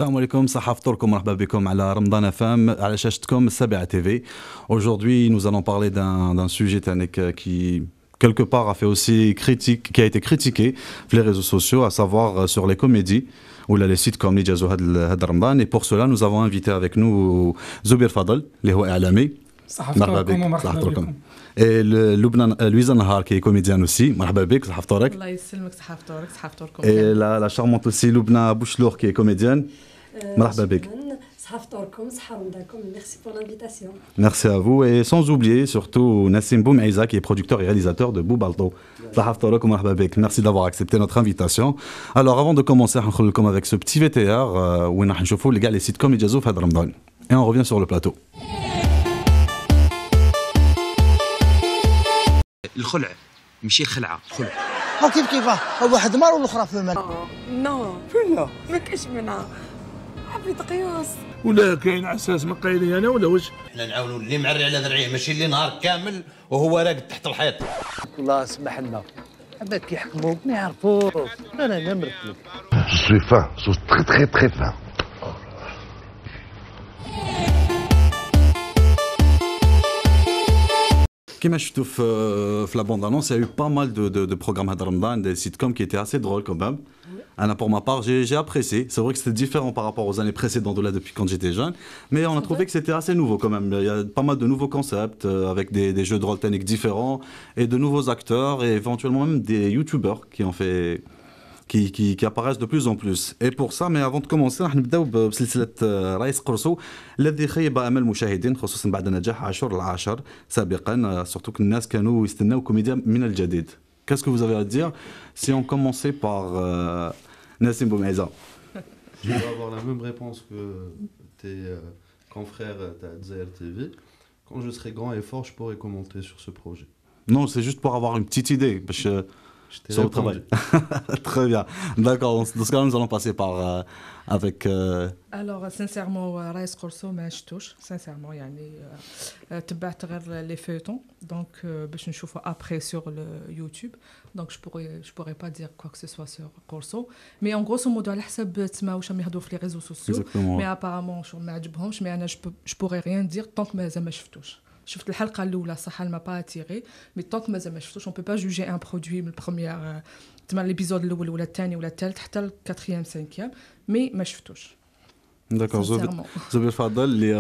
السلام عليكم صحة فطوركم مرحبا بكم على رمضان فام على شاشتكم السابعة TV. Aujourd'hui, nous allons parler d'un sujet qui quelque part a fait aussi critique, qui a été critiqué sur les réseaux sociaux, à savoir sur les comédies ou les sitcoms اللي جازوا هذا رمضان. Et pour cela, nous avons invité avec nous Zoubir Fadel, اللي هو إعلامي. مرحبا بكم ومرحبا بكم. Et Louisa Nahar qui est comédienne aussi. مرحبا بك صحة فطورك. الله يسلمك صحة فطورك صحة فطوركم. Et la charmante aussi Loubna Bouchlour qui est comédienne. مرحبا بك. صحة فطوركم صحة رمضانكم. Merci pour l'invitation. Merci à vous et sans oublier surtout Nassim Boumaïza qui est producteur et réalisateur de Boubalto. صحة فطورك ومرحبا بك. Merci d'avoir accepté notre invitation. Alors avant de commencer حنخلي لكم avec ce petit VTR وين راح نشوفوا les sitcoms اللي جازوا في هذا رمضان. Et on revient sur le plateau. الخلع ماشي خلعه خلع. كيف كيفاه واحد مار والاخرى في المال. نو فين ما كاينش منها حبيت قياس ولا كاين عساس مقايلي انا ولا واش؟ حنا نعاونوا اللي معري على ذرعيه ماشي اللي نهار كامل وهو راقد تحت الحيط. الله سمح لنا هذاك كيحكموك ما يعرفوك انا نمرت لك. Je suis fin, je suis très très très fin. Comme je trouve la bande-annonce, il y a eu pas mal de programmes à Ramadan, des sitcoms qui étaient assez drôles quand même. Pour ma part, j'ai apprécié. C'est vrai que c'était différent par rapport aux années précédentes, là, depuis quand j'étais jeune. Mais on a trouvé que c'était assez nouveau quand même. Il y a pas mal de nouveaux concepts avec des jeux de rôle techniques différents et de nouveaux acteurs et éventuellement même des youtubeurs qui ont fait... qui apparaissent de plus en plus. Et pour ça, mais avant de commencer, راح نبداو بسلسلة رئيس قرصو الذي خيب آمال المشاهدين خصوصا بعد نجاح عاشور العاشر سابقا surtout que الناس كانوا يستناو كوميديا من الجديد. Qu'est-ce que vous avez à dire si on commençait par Nassim Boumaïza? Je vais avoir la même réponse que tes confrères d'Azaïr TV. Quand je serai grand et fort, je pourrai commenter sur ce projet. Non, c'est juste pour avoir une petite idée. Parce que sur le travail. Très bien. D'accord, dans ce cas-là, nous allons passer par avec... Alors, sincèrement, رايس قرصو ما شفتوش sincèrement يعني تبعت غير لي فيتون donc باش نشوفه après sur le YouTube donc je pourrais pas dire quoi que ce soit sur قرصو mais en grosso modo على حسب تسمعوا واش يهضروا في les réseaux sociaux mais apparemment شو ما عجبهمش mais انا je pourrais rien dire tant que مازال ما شفتوش. شفت الحلقه الاولى صح ما با اتيري مي طونك مازال ما شفتوش اون بو با جوجي ان برودوي من البروميير تما ليبيزود الاول ولا الثاني ولا الثالث حتى الكاتريام سانكيام مي ما شفتوش. داكور زبير فضل اللي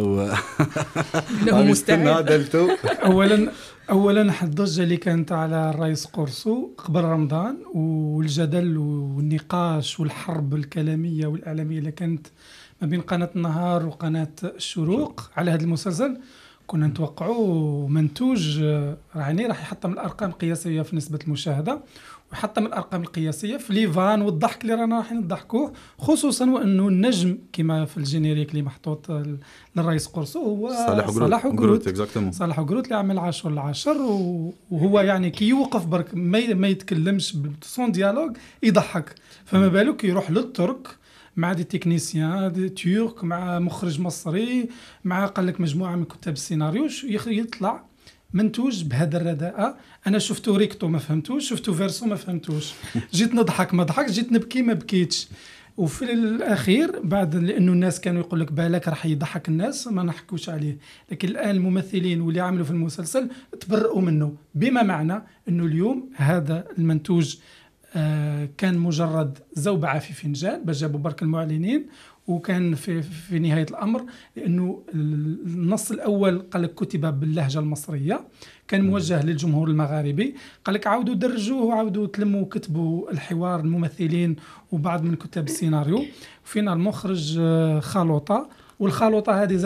هو مستعد. اولا الضجه اللي كانت على الرئيس قرصو قبل رمضان والجدل والنقاش والحرب الكلاميه والاعلاميه اللي كانت ما بين قناه النهار وقناه الشروق على هذا المسلسل كنا نتوقعوا منتوج يعني راح يحطم الارقام القياسيه في نسبه المشاهده ويحطم الارقام القياسيه في ليفان والضحك اللي رانا رايحين نضحكوه خصوصا وانه النجم كما في الجينيريك اللي محطوط للرئيس قرصو هو صالح وقروت. صالح وقروت اللي عمل عاشور العاشر وهو يعني كي يوقف برك ما يتكلمش بسون ديالوج يضحك فما بالك يروح للترك مع دي تكنيسيان دي تورك مع مخرج مصري مع قال لك مجموعه من كتاب السيناريو يطلع منتوج بهذا الرداءه. انا شفتو ريكتو ما فهمتوش شفتو فيرسو ما فهمتوش جيت نضحك ما ضحكش جيت نبكي ما بكيتش وفي الاخير بعد لانه الناس كانوا يقول لك بالك راح يضحك الناس ما نحكوش عليه لكن الان الممثلين واللي عملوا في المسلسل تبرؤوا منه بما معنى انه اليوم هذا المنتوج كان مجرد زوبعة في فنجان باش جابوا برك المعلنين وكان في نهاية الأمر لأنه النص الأول قال لك كتب باللهجة المصرية كان موجه للجمهور المغاربي قال لك عاودوا درجوه وعاودوا تلموا وكتبوا الحوار الممثلين وبعض من كتاب السيناريو وفينا المخرج خلطة والخلطه هذه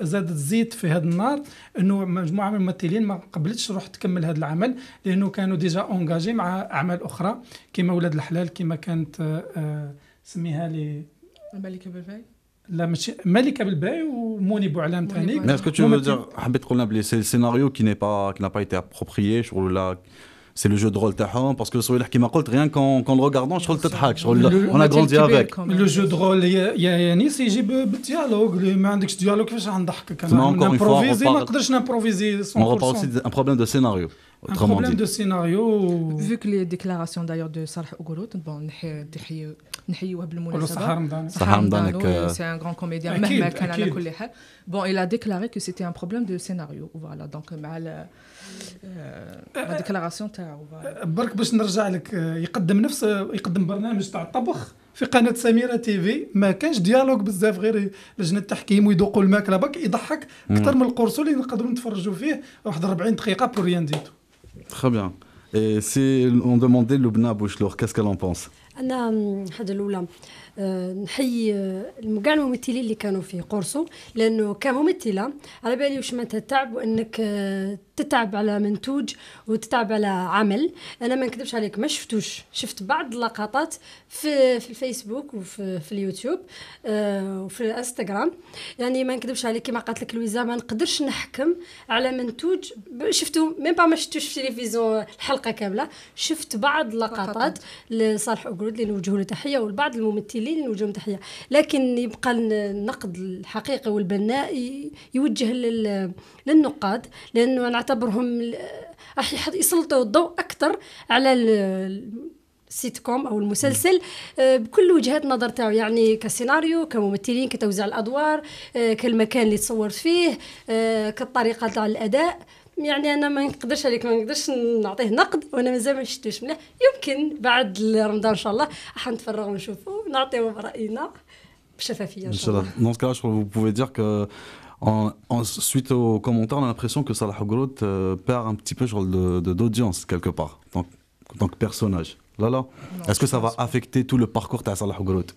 زادت الزيت في هذا النار انه مجموعه من الممثلين ما قبلتش تروح تكمل هذا العمل لانه كانوا ديجا اونجاجي مع اعمال اخرى كما ولاد الحلال كما كانت سميها لي الملكه بالباي لا ماشي ملكه بالباي وموني بوعلام ثاني. Mais est-ce que tu veux dire حبيت تقولنا بلي سي سيناريو qui n'a pas été approprié sur la c'est le jeu de rôle تاعهم parce que الصوالح كيما قلت rien qu'en le regardant شغل تضحك شغل on a ماتير grandi كبير avec. كمان. لو جو درول يا يانيس يجي بالديالوج اللي ما عندكش ديالوج كيفاش غنضحكك تما انا encore une fois, نبروفيزي on ما parle- نقدرش نبروفيزي 100%. On reparle aussi d'un problème de scénario. un Autrement problème dit. de scénario. Vu que les déclarations d'ailleurs de Salah Ougrout, bon, نحيوه نقولوا صحة بالمناسبة. رمضان. صحة رمضانك. C'est un grand comédien. أكيد، مهما كان على أكيد. كل حال. Bon, il a déclaré que c'était un problème de scénario. Voilà, donc مع la déclaration تاعو. Voilà. برك باش نرجع لك يقدم برنامج تاع الطبخ في قناه سميره تي في، ما كانش ديالوج بزاف، غير لجنه التحكيم ويذوقوا الماكله بك يضحك اكثر من القرصو اللي نقدروا نتفرجوا فيه واحد 40 دقيقه بور ريان ديتو. Très bien. Et si on demandait Lubna Bouchlour, qu'est-ce qu'elle en pense? انا الحاجه الاولى نحيي كاع الممثلين اللي كانوا في قرصو، لانه كممثله على بالي واش معناتها التعب، وانك تتعب على منتوج وتتعب على عمل. انا ما نكذبش عليك ما شفتوش، شفت بعض اللقطات في الفيسبوك وفي اليوتيوب وفي الانستغرام. يعني ما نكذبش عليك كما قالت لك لويزا ما نقدرش نحكم على منتوج شفتو ميم با ما شفتوش في التلفزيون الحلقه كامله، شفت بعض اللقطات لصالح أوغرود اللي نوجه له تحيه والبعض الممثلين اللي نوجه لهم تحيه، لكن يبقى النقد الحقيقي والبناء يوجه للنقاد، لانه نعتبرهم راح يسلطوا الضوء اكثر على السيت كوم او المسلسل بكل وجهات نظر تاعو، يعني كسيناريو كممثلين كتوزيع الادوار كالمكان اللي تصورت فيه كالطريقه تاع الاداء. يعني انا ما نقدرش عليك ما نقدرش نعطيه نقد، وانا مازال ما شفتوش مليح. يمكن بعد رمضان ان شاء الله راح نتفرغ ونشوفه ونعطيو راينا بشفافيه ان شاء الله. Dans ce cas-là, je crois que vous pouvez dire que suite aux commentaires, on a l'impression que Salah Ougrout perd un petit peu d'audience quelque part, en tant que personnage. Là. Est-ce que ça va affecter tout le parcours de Salah Ougrout?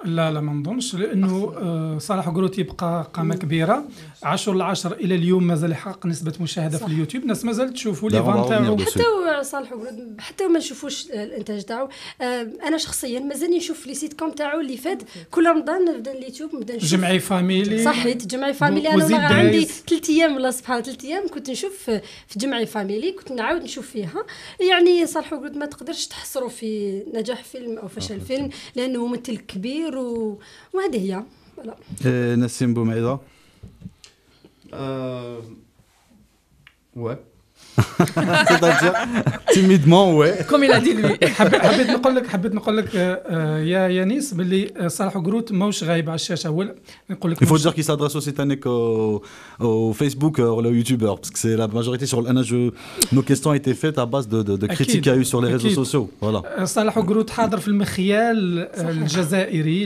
لا ما نظنش، لانه صالح أوغروت يبقى قامه كبيره 10/10 الى اليوم مازال يحقق نسبه مشاهده في اليوتيوب، الناس مازال تشوفوا لي فان تاعو. حتى صالح أوغروت حتى ما نشوفوش الانتاج تاعو. انا شخصيا مازال نشوف لي سيت كوم تاعو اللي فات كل رمضان نبدا اليوتيوب نبدا نشوف جمعي فاميلي. صحيت جمعي فاميلي. انا والله عندي 3 ايام ولا صباح 3 ايام كنت نشوف في جمعي فاميلي، كنت نعاود نشوف فيها. يعني صالح أوغروت ما تقدرش تحصره في نجاح فيلم او فشل فيلم، لانه ممثل كبير وهذه هي. Nassim Boumaïda. Ouais. C'est-à-dire timidement, ouais. Comme il a dit lui. حبيت نقول لك يا يانيس باللي صالح أوغروت ماهوش غايب على الشاشه. هو نقول لك Il faut dire qu'il s'adresse aussi Tanek au Facebook, aux youtubeurs, parce que c'est la majorité sur nos questions ont été faites à base de critiques qu'il y a eu sur les réseaux sociaux. Voilà. صالح أوغروت حاضر في المخيال الجزائري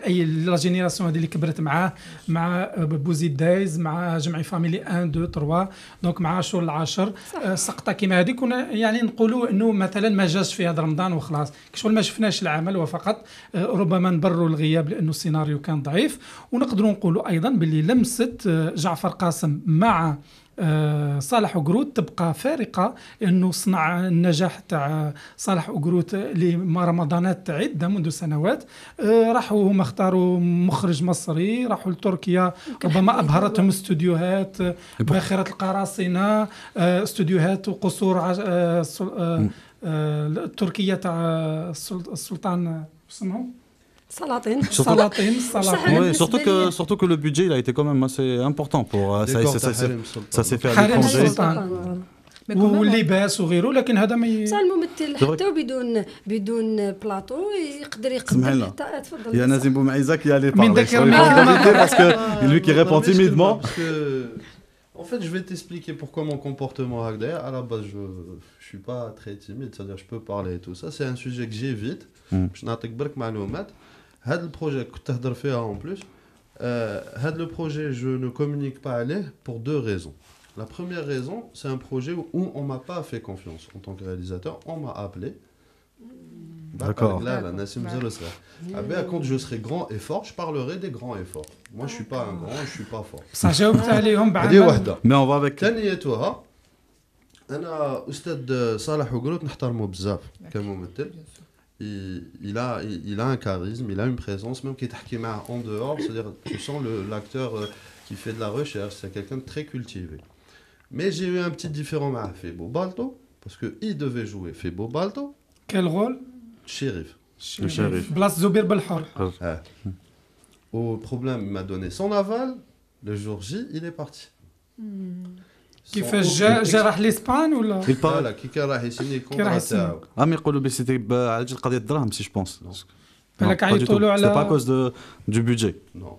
اي لا جينيراسيون هذه اللي كبرت معاه، مع بوزيد دايز، مع جمعي فاميلي 1 2 3، دونك مع شهور العشر سقطه كيما هذه. كنا يعني نقولوا انه مثلا ما جاش في هذا رمضان وخلاص، كشغل ما شفناش العمل وفقط ربما نبروا الغياب لانه السيناريو كان ضعيف. ونقدروا نقولوا ايضا باللي لمسه جعفر قاسم مع صالح أوغروت تبقى فارقه، لانه صنع النجاح تاع صالح أوغروت لرمضانات عده منذ سنوات. راحوا هم اختاروا مخرج مصري، راحوا لتركيا ربما ابهرتهم استوديوهات باخره القراصنه، استوديوهات وقصور التركيه تاع السلطان اسمه سلاطين. Oui, surtout que le budget il a été quand même assez important pour ça s'est fait à l'étranger. واللباس وغيره، لكن هذا ما الممثل حتى بدون بلاطو يقدر يقدم. تفضل. Il y a Nazim Boumaïza qui allait parler. من ذكر parce que lui qui répond timidement. En fait, je vais t'expliquer pourquoi mon comportement Agdaïa. À la base, je suis pas très timide, c'est-à-dire je peux parler et tout ça. C'est un sujet que j'évite. Je n'attaque pas que معلومات. هذا البروجي كنت تهضر فيها en plus. هذا le projet, je ne communique pas عليه pour 2 raisons. La première raison, c'est un projet où on m'a pas fait confiance en tant que réalisateur. On m'a appelé. D'accord. Là, Nassim Zelosra. Quand je serai grand et fort, je parlerai des grands et forts. Moi, je suis pas un grand, je suis pas fort. صح جاوبت عليهم بعد. Mais on va avec. ثانيتها أنا أستاذ صالح أوغروت نحترمه بزاف كممثل. Il a un charisme, il a une présence, même qui est تحكي معه en dehors, c'est-à-dire tu sens l'acteur qui fait de la recherche, c'est quelqu'un de très cultivé. Mais j'ai eu un petit différent مع في بوبالتو. parce qu'il devait jouer Febo Balto, Quel rôle? Shérif. Le shérif. Place Zoubir Belhor. Au problème, il m'a donné son aval. Le jour J, il est parti. كيفاش جا راح لإسبان ولا؟ Il parle. Voilà, qui راح يسيني كي راح الكونترا يسيني. تاعو. Ah, mais يقولوا بلي c'était على جال قضية الدراهم si je pense. بالك عيطوا له C'était pas à على cause du budget. Non.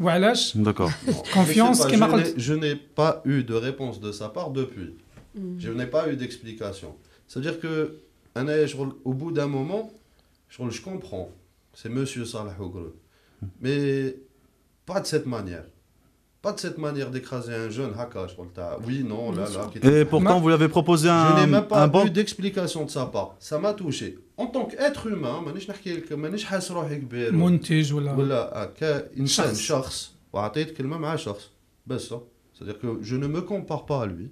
وعلاش؟ D'accord. Confiance Je sais pas, كيما je قلت. n'ai- Je n'ai pas eu de réponse de sa part depuis. Je n'ai pas eu d'explication. C'est-à-dire que au bout d'un moment, je comprends. C'est Monsieur Salah Ougreux. Mais pas de cette manière. Pas de cette manière d'écraser un jeune haka. Oui, non, là, là. Et pourtant, vous lui avez proposé Je n'ai un même pas bon... eu d'explication de sa part. Ça m'a touché. En tant qu'être humain, مانيش حاس روحي كبير منتج ولا ولا كإنسان شخص. شخص وعطيت كلمة مع شخص بس. C'est-à-dire que je ne me compare pas à lui.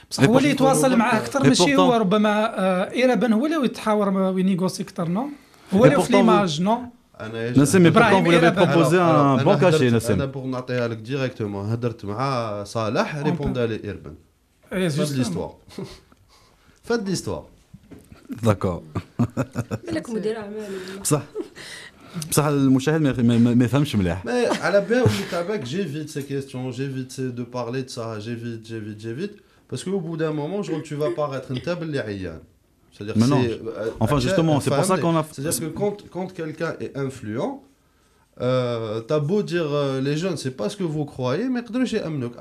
بصح هو اللي يتواصل معاه اكثر Et ماشي هو pourtant- ربما ايرابان هو اللي يتحاور وينيغوسي اكثر نو هو اللي في pourtant ليماج نو Nassim, mais pourtant, vous lui avez Ibrahim, proposé un bon cachet, أنا Nassim. pour نعطيها لك directement هدرت مع صالح répondait à l'Irban. اي Fin de l'histoire. Fin de l'histoire. D'accord. لك مدير اعمال بصح المشاهد ما يفهمش مليح. Mais à la base, j'évite ces questions, j'évite de parler de ça, j'évite. Parce qu'au bout d'un moment, tu vas paraître une table li'ayyan. C'est-à-dire Mais que non. c'est, Enfin, justement, c'est pour ça qu'on a... C'est-à-dire que quand quelqu'un est influent, t'as beau dire les jeunes, c'est pas ce que vous croyez, mais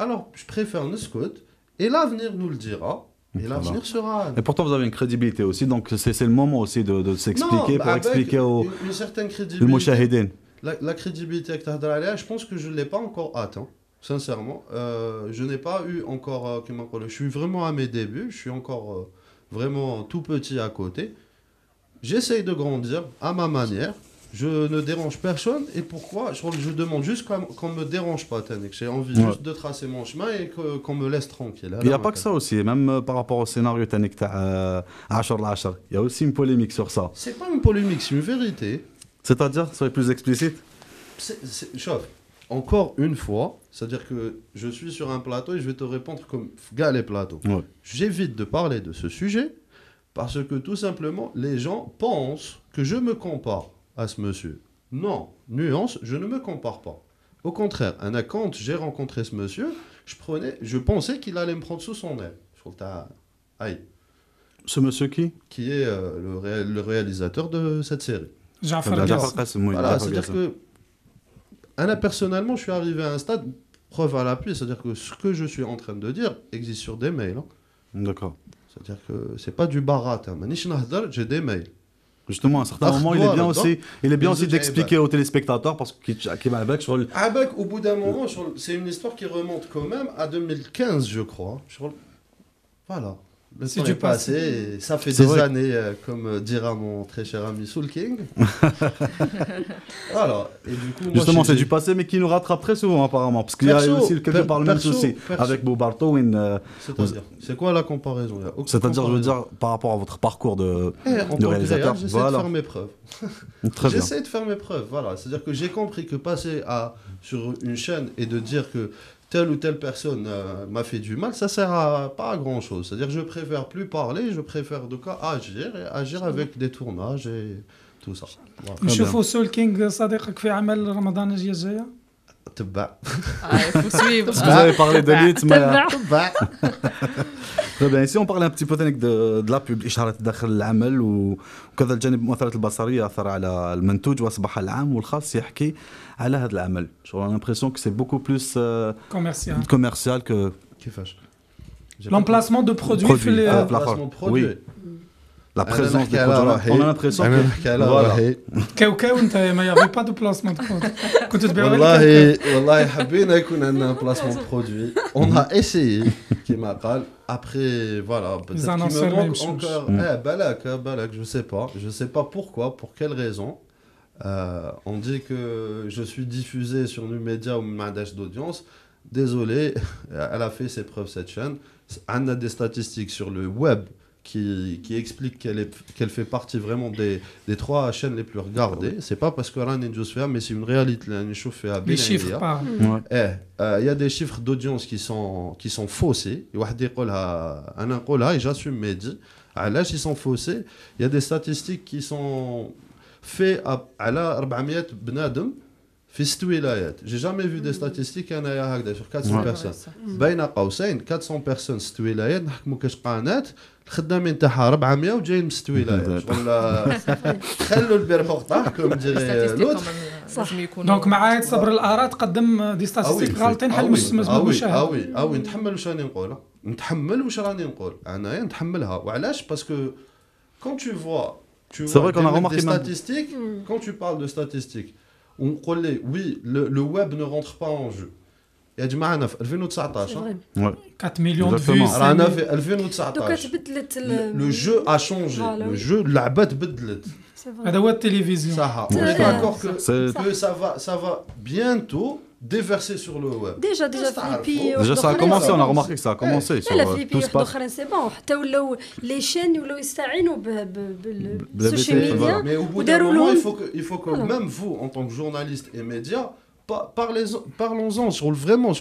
alors je préfère Nescout, et l'avenir nous le dira, et l'avenir sera. Et pourtant, vous avez une crédibilité aussi, donc c'est le moment aussi de s'expliquer, pour expliquer aux une certaine crédibilité. mushahidin. La crédibilité que tu as d'aller, je pense que je ne l'ai pas encore atteint, sincèrement. Je n'ai pas eu encore. Je suis vraiment à mes débuts, je suis encore vraiment tout petit à côté. J'essaye de grandir à ma manière. Je ne dérange personne. Et pourquoi je demande juste qu'on ne me dérange pas, Tanik. J'ai envie juste de tracer mon chemin et qu'on me laisse tranquille. Il n'y a pas que ça aussi, même par rapport au scénario Tanik 10-10, il y a aussi une polémique sur ça. C'est pas une polémique, c'est une vérité. C'est-à-dire, soyez plus explicite. Chauffe. Encore une fois, c'est-à-dire que je suis sur un plateau et je vais te répondre comme gars les plateaux. Ouais. J'évite de parler de ce sujet parce que tout simplement, les gens pensent que je me compare à ce monsieur. Non, nuance, je ne me compare pas. Au contraire, quand j'ai rencontré ce monsieur, je pensais qu'il allait me prendre sous son aile. Aïe. Ce monsieur qui est le réalisateur de cette série. Jafar Qasem, oui. Voilà, c'est-à-dire que personnellement, je suis arrivé à un stade, preuve à l'appui, c'est-à-dire que ce que je suis en train de dire existe sur des mails. Hein. D'accord. C'est-à-dire que c'est pas du barat. Hein. J'ai des mails. Justement, à un certain moment, il est bien aussi d'expliquer aux téléspectateurs parce qu'il va avec sur le... Avec, au bout d'un moment, c'est une histoire qui remonte quand même à 2015, je crois. Voilà. Le temps est passé, et ça fait des années, comme dira mon très cher ami Soul King. Voilà. Et du coup, moi, justement, c'est du passé, mais qui nous rattrape très souvent, apparemment. Parce qu'il y a aussi quelque part le même souci avec Boubarto. C'est-à-dire, c'est quoi la comparaison? C'est-à-dire, je veux dire, par rapport à votre parcours de réalisateur. J'essaie de faire mes preuves. J'essaie de faire mes preuves, voilà. C'est-à-dire que j'ai compris que passer sur une chaîne et de dire que telle ou telle personne m'a fait du mal, ça sert pas à grand chose. C'est-à-dire que je préfère plus parler, je préfère en tout cas agir avec des tournages et tout ça. نشوفوا سول كينغ صديقك في عمل رمضان الجايه تبع. Il faut suivre. Parce que vous avez parlé de l'IT, تبع. Très bien, ici on parle un petit peu de la pub الاشارات داخل العمل وكذا الجانب المؤثرات البصريه اثر على المنتوج واصبح العام والخاص يحكي على هذا العمل. J'ai l'impression que c'est beaucoup plus commercial que كيفاش l'emplacement de produits في l'emplacement de produits. La présence des produits. On a l'impression que كاوكاو انت ما يافي با دو بلاسمون دو برودوي كنت تبيعوا والله حبينا يكون عندنا بلاسمون دو برودوي. On a essayé كيما قال après voilà peut-être qu'il me manque encore balak je sais pas pourquoi, pour quelle raison. On dit que je suis diffusé sur Numédia ou Madash d'audience. Désolé, elle a fait ses preuves cette chaîne. On a des statistiques sur le web qui explique qu'elle fait partie vraiment des 3 chaînes les plus regardées. C'est pas parce que راني ندوز فيها, mais c'est une réalité اللي نشوف فيها Les chiffres بين parlent. il y a des chiffres d'audience qui sont faussés. واحد يقولها انا نقولها j'assume ميدي علاش ils sont faussés. Il y a des statistiques qui sont faites على 400 بنادم في 6 ولايات. J'ai jamais vu des statistiques انايا هكذا sur 400 personnes. بين قوسين 400 personnes 6 ولايات نحكموا كاش قناه الخدامين تاعها 400 وجايين من 6 ولايات. ولا خلوا البيربور تاعكم دير لوط. دونك مع عايد صبر الاراء تقدم دي ستاتستيك غالطين حل مسموح بالمشاهده. اوي نتحمل واش راني نقول. نتحمل واش راني نقول. انايا نتحملها. وعلاش؟ باسكو quand tu vois C'est vrai qu'on a remarqué des statistiques, quand tu parles de statistiques, on dit oui, le web ne rentre pas en jeu. يا جماعه انا في 2019 4 مليون فيو رانا في 2019 دوكا تبدلت لو جو ا شونجي لو جو اللعبه تبدلت هذا هو التلفزيون صح داكور كو ça va bientôt déverser sur le web. Déjà Déjà ça a commencé, on a remarqué que ça a commencé sur tout se passe. C'est bon, حتى ولاو les chaînes ولاو يستعينوا بالسوشيال ميديا وداروا لهم il faut que même vous en tant que journaliste et médias parlons-en vraiment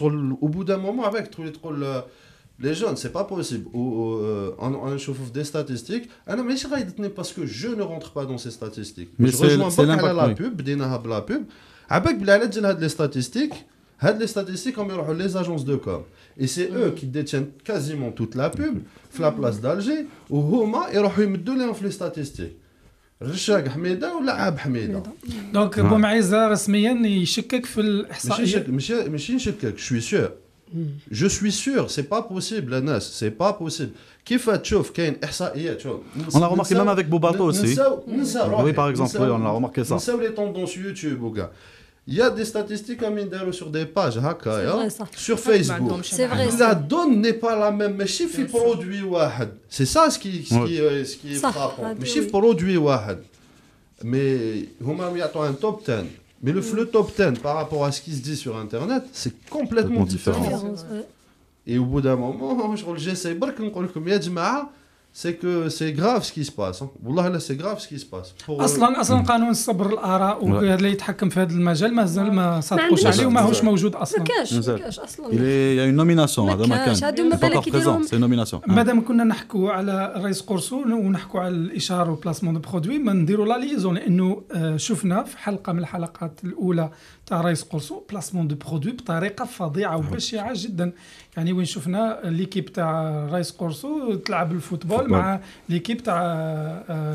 au bout d'un moment avec les jeunes, c'est pas possible. On chauffe des statistiques. انا ماشي غايدتني parce que je ne rentre pas dans ces statistiques. Mais c'est l'impact على la pub, بديناها بلا pub. عباك بلا على تجي هاد les statistiques. هاد les statistiques هم يروحوا les agences de com. Et c'est eux qui détiennent quasiment toute la pub في la place d'Alger وهما يروحوا يمدوا لهم في les statistiques. رشاق حميده ولا عاب حميده. دونك بومعيزه رسميا يشكك في الاحصائيات. ماشي نشكك, je suis sûr. Je suis sûr, c'est pas possible, Anas, c'est pas possible. كيف تشوف كاين احصائيات شوف. On a remarqué même avec Bobato aussi. Oui, par exemple, oui, on a remarqué ça. نساو les tendances YouTube وكاع. Il y a des statistiques comme ils sur des pages هكا sur Facebook. C'est vrai. La donne n'est pas la même, ماشي في produit واحد. C'est ça ce qui est frappant. ماشي في produit واحد. Mais هما يعطوا un top 10. Mais le top 10 par rapport à ce qui se dit sur internet, c'est complètement différent. Et au bout d'un moment, j'essaie برك نقول لكم يا جماعه c'est que c'est grave ce qui se passe. والله لا c'est grave ce qui se passe. اصلا قانون الصبر الاراء وهذا اللي يتحكم في هذا المجال مازال ما صدقوش عليه وما هوش موجود اصلا. ما كاش اصلا. Il y a une nomination هذا ما كان. C'est une nomination. مادام كنا نحكوا على الرئيس قرصو ونحكوا على الاشهار وبلاسمون دو برودوي ما نديروا لا ليزون لانه شفنا في حلقه من الحلقات الاولى تاع الرئيس قرصو بلاسمون دو برودوي بطريقه فظيعه وبشعه جدا. يعني وين شفنا ليكيب تاع الرئيس قرصو تلعب الفوتبول مع ليكيب تاع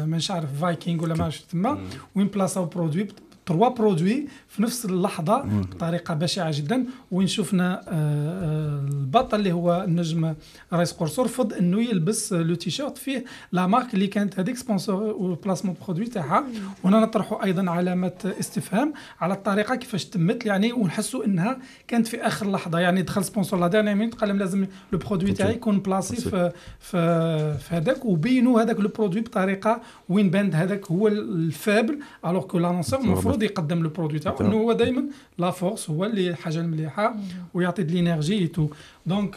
مانيش عارف فايكينغ ولا ما تما وين بلاصاو برودوي 3 برودوي في نفس اللحظه بطريقه بشعه جدا. وين شفنا البطل اللي هو النجم رئيس قرصو رفض انه يلبس لو تيشيرت فيه لا مارك اللي كانت هذيك سبونسور وبلاسمون برودوي تاعها. وهنا نطرحوا ايضا علامه استفهام على الطريقه كيفاش تمت يعني ونحسوا انها كانت في اخر لحظه. يعني دخل سبونسور لا ديرني مينوت قال لهم لازم لو برودوي تاعي يكون بلاصي في هذاك وبينوا هذاك لو برودوي بطريقه وين باند هذاك هو الفابل الوغ كو لانونسور المفروض يقدم لو برودوي تاعو انه هو دائما لا فورس هو اللي الحاجه المليحه ويعطي د لينيرجي تو. دونك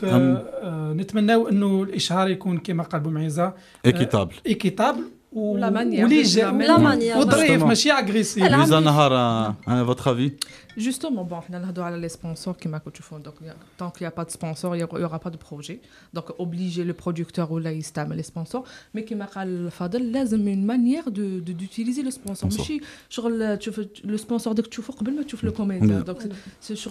نتمناو انه الاشهار يكون كما قال بومعيزه ايكيتابل ولا مانيير وظريف ماشي اغريسيف. Lisa Nahar, votre avis? Justement, bon, on a parlé les sponsors qui m'a coûté fond. Donc, tant qu'il n'y a pas de sponsor, il n'y aura pas de projet. Donc, obliger le producteur ou la istam les sponsors. Mais qui m'a dit, Fadel, il y a une manière d'utiliser le sponsor. Le sponsor, dès que tu fais, tu fais le comédien. Donc,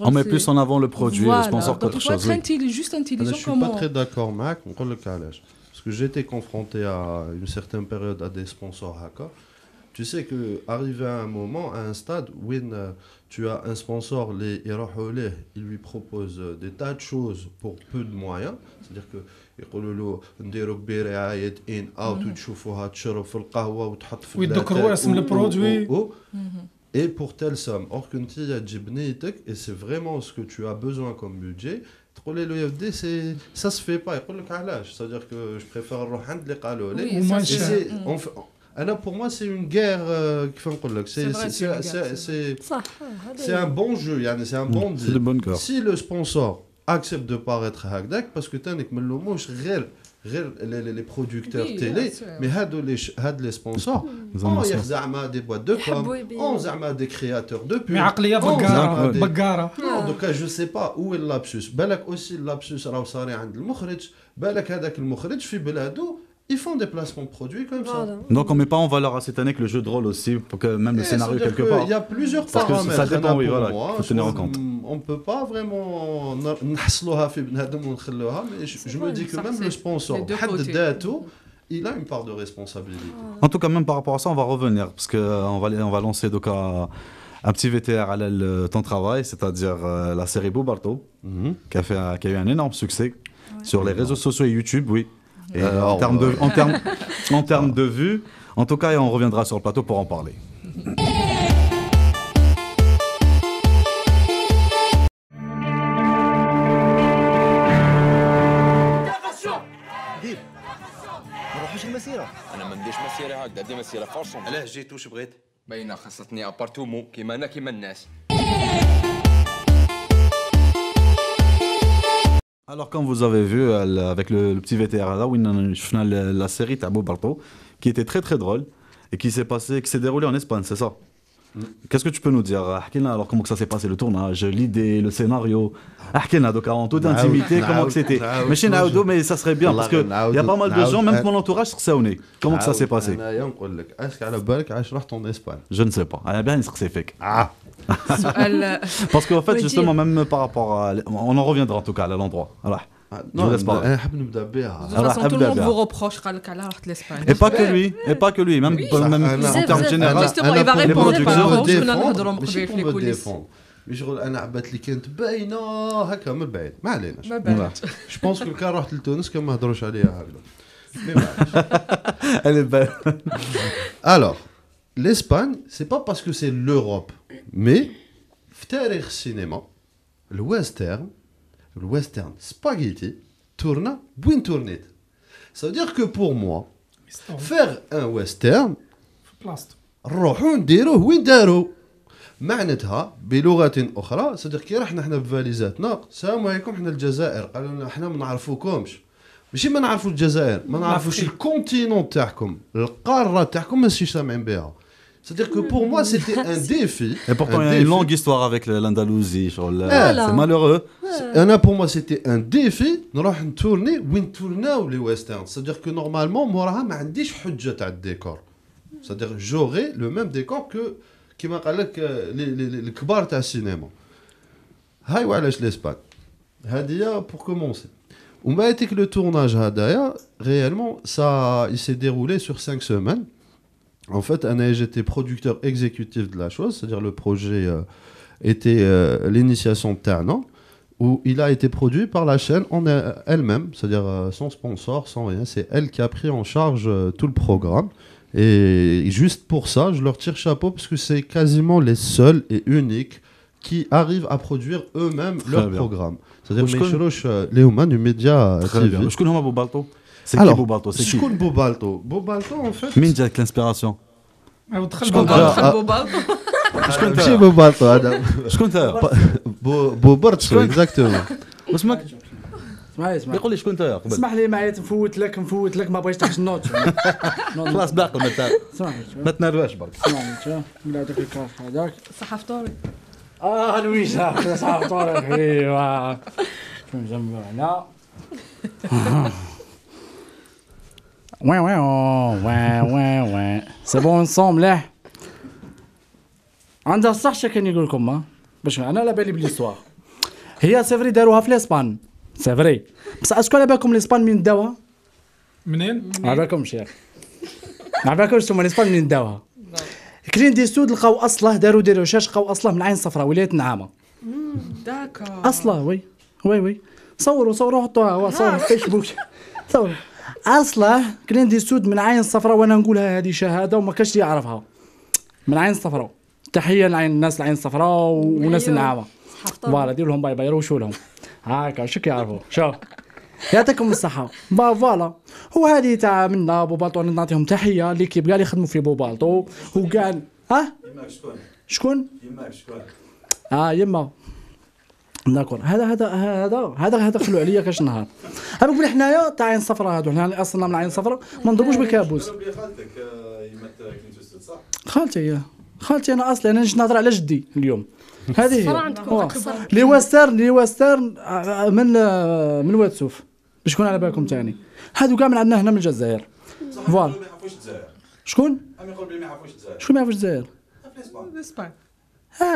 on met plus en avant le produit, le sponsor qu'autre chose. Il faut être juste intelligent. Je ne suis pas très d'accord, Mac. On connaît le calage. Parce que j'ai été confronté à une certaine période à des sponsors hackers. Tu sais qu'arrivé à un moment, à un stade où tu as un sponsor, il lui propose des tas de choses pour peu de moyens. C'est-à-dire que يقولوا له نديروا برعايه ان اوت وتشوفوها تشرب في القهوه وتحط في ويذكروا اسم البرودوي et pour telle somme. Or que tu as جبنيتك et c'est vraiment ce que tu as besoin comme budget. تقول له يا ودي سي ça se fait pas. يقول لك علاش؟ c'est-à-dire que je préfère نروح عند اللي قالوا لي. أنا pour moi c'est une guerre كيف نقول لك c'est un bon jeu يعني c'est un bon deal. Si le sponsor accepte de paraître هكذاك parce que تانيك من لوموش غير غير les producteurs Oui, télé c'est- mais هاد les sponsors on زعما des boîtes de com يحبوا يبيعوا. on زعما des créateurs de pub مي عقليه بقاره بقاره دوكا جو سي با où est le lapsus بالك aussi le lapsus راه صاري عند المخرج بالك هذاك المخرج في بلاده ils font des placements de produits comme ça. Donc on met pas en valeur à cette année que le jeu de rôle aussi, pour que même le scénario quelque part. Il y a plusieurs Parce que paramètres. ça dépend, oui, pour voilà, moi, faut tenir en compte. On ne peut pas vraiment نحصلوها في بنادم ونخلوها, mais je me dis que Ça, même c'est le sponsor, les deux حد côtés. ذاته, il a une part de responsabilité. En tout cas, même par rapport à ça, on va revenir, parce qu'on va lancer donc un petit VTR à ton travail, c'est-à-dire la série Bobarto, qui a eu un énorme succès sur les réseaux sociaux et YouTube, oui. Et en termes de vues, en tout cas, on reviendra sur le plateau pour en parler. ما نروحوش المسيره. انا ما نديش مسيره هكذا، دي مسيره فورسون. علاه جيت واش بغيت؟ باينه خاصتني ابارتومون كيما انا كيما الناس. Alors, comme vous avez vu avec le petit VTR là, où on a la série Tabo Barto, qui était très très drôle et qui s'est déroulé en Espagne, c'est ça. Qu'est-ce que tu peux nous dire? Alors, comment que ça s'est passé, le tournage, l'idée, le scénario? Donc, en toute intimité, comment que c'était? Mais ça serait bien parce qu'il y a pas mal de gens, même de mon entourage, sur Saoné. Comment que ça s'est passé? Je ne sais pas. Elle a bien une fait. Parce qu'en fait, justement, même par rapport à. On en reviendra en tout cas à l'endroit. Voilà. Non, De toute façon, tout le monde vous reproche qu'elle a rate l'Espagne. Et pas que lui, même en termes généraux. Justement, il va répondre par rapport ماشي pour me défendre. Mais شغل انا عبات لي كانت باينه هكا من بعيد ما عليناش. ما بانتش. جو بونس كو كان رحت لتونس كان ما هضروش عليها هكذا. Elle est belle. Alors, l'Espagne, c'est pas parce que c'est l'Europe, mais في تاريخ السينما le western spaghetti tourna بوين tournait. Ça veut dire que pour moi, faire un western, بلاصتو نروحو نديروه وين دارو. معناتها بلغة أخرى صدق كي رحنا حنا بفاليزاتنا السلام عليكم حنا الجزائر قالوا لنا حنا ما نعرفوكمش ماشي ما نعرفوا الجزائر ما نعرفوش الكونتينون تاعكم القارة تاعكم ماشي سامعين بها. C'est-à-dire que pour moi c'était un défi. Et pourtant il y a une longue histoire avec l'Andalousie, c'est malheureux. Pour moi c'était un défi نروح نتورني وين تورناو لي ويسترن. C'est-à-dire que normalement موراها ما عنديش حجة تاع الديكور. C'est-à-dire j'aurais le même décor que كما قال لك الكبار تاع السينما. هاي وعلاش لإسبان هذه pour commencer. ومن بعد le tournage هذايا réellement ça il s'est déroulé sur 5 semaines. En fait, j'étais producteur exécutif de la chose, c'est-à-dire le projet était l'initiation de Ternan, où il a été produit par la chaîne elle-même, c'est-à-dire sans sponsor, sans rien. C'est elle qui a pris en charge tout le programme. Et juste pour ça, je leur tire chapeau parce que c'est quasiment les seuls et uniques qui arrivent à produire eux-mêmes leur programme. C'est-à-dire les humains du média TV. C'est qui Bobarto? C'est qui Bobarto? Bobarto en fait. Min جاك l'inspiration. دخل ماشي بوبالطو هذا. شكون انت؟ بوبرتو اكزاكتومون. واسمك؟ اسمع يقول لي شكون انت قبل؟ اسمح لي معايا نفوت لك ما بغيتش تحش النوت. خلاص باقي ما تنرفاش برك. اسمعني ولا هذاك الكاف هذاك صحة فطوري. لويزا صحة فطوري ايوا شنو نجمعوا هنا. وين سي بون نصوم مليح. عندها الصح شا كان يقول لكم باش انا على بالي بليستوار هي سي فري داروها في الاسبان سي فري بصح اسكو على بالكم الاسبان منين داوها منين على بالكمش ياك على بالكمش هما الاسبان منين داوها كلين دي سود لقاو اصله داروا ريشاش لقاو اصله من عين صفراء ولايه النعامه داكور اصله وي صوروا حطوها صوروا في فيسبوك صوروا اصله كلين دي سود من عين صفراء وانا نقولها هذه شهاده وما كاش يعرفها من عين صفراء. تحيه لعين الناس العين الصفراء وناس النعامه فوالا دير لهم باي باي روشوا لهم هاكا شو كيعرفوا شوف يعطيكم الصحه فوالا هو هذه تاع منا بوبالطو نعطيهم تحيه اللي كيبقى لي يخدموا في بوبالطو وكاع يماك شكون شكون يماك شكون يما داكور هذا خلوا عليا كاش نهار هذوك اللي حنايا تاع عين صفراء هذو حنا اصلا من عين صفراء ما نضربوش بالكابوس. خالتي انا اصلا انا نجي نهضر على جدي اليوم. هذه لي ويسترن من واتسوف باش تكون على بالكم ثاني. هذو كاع من عندنا هنا من الجزائر. فوالا شكون ما يعرفوش الجزائر؟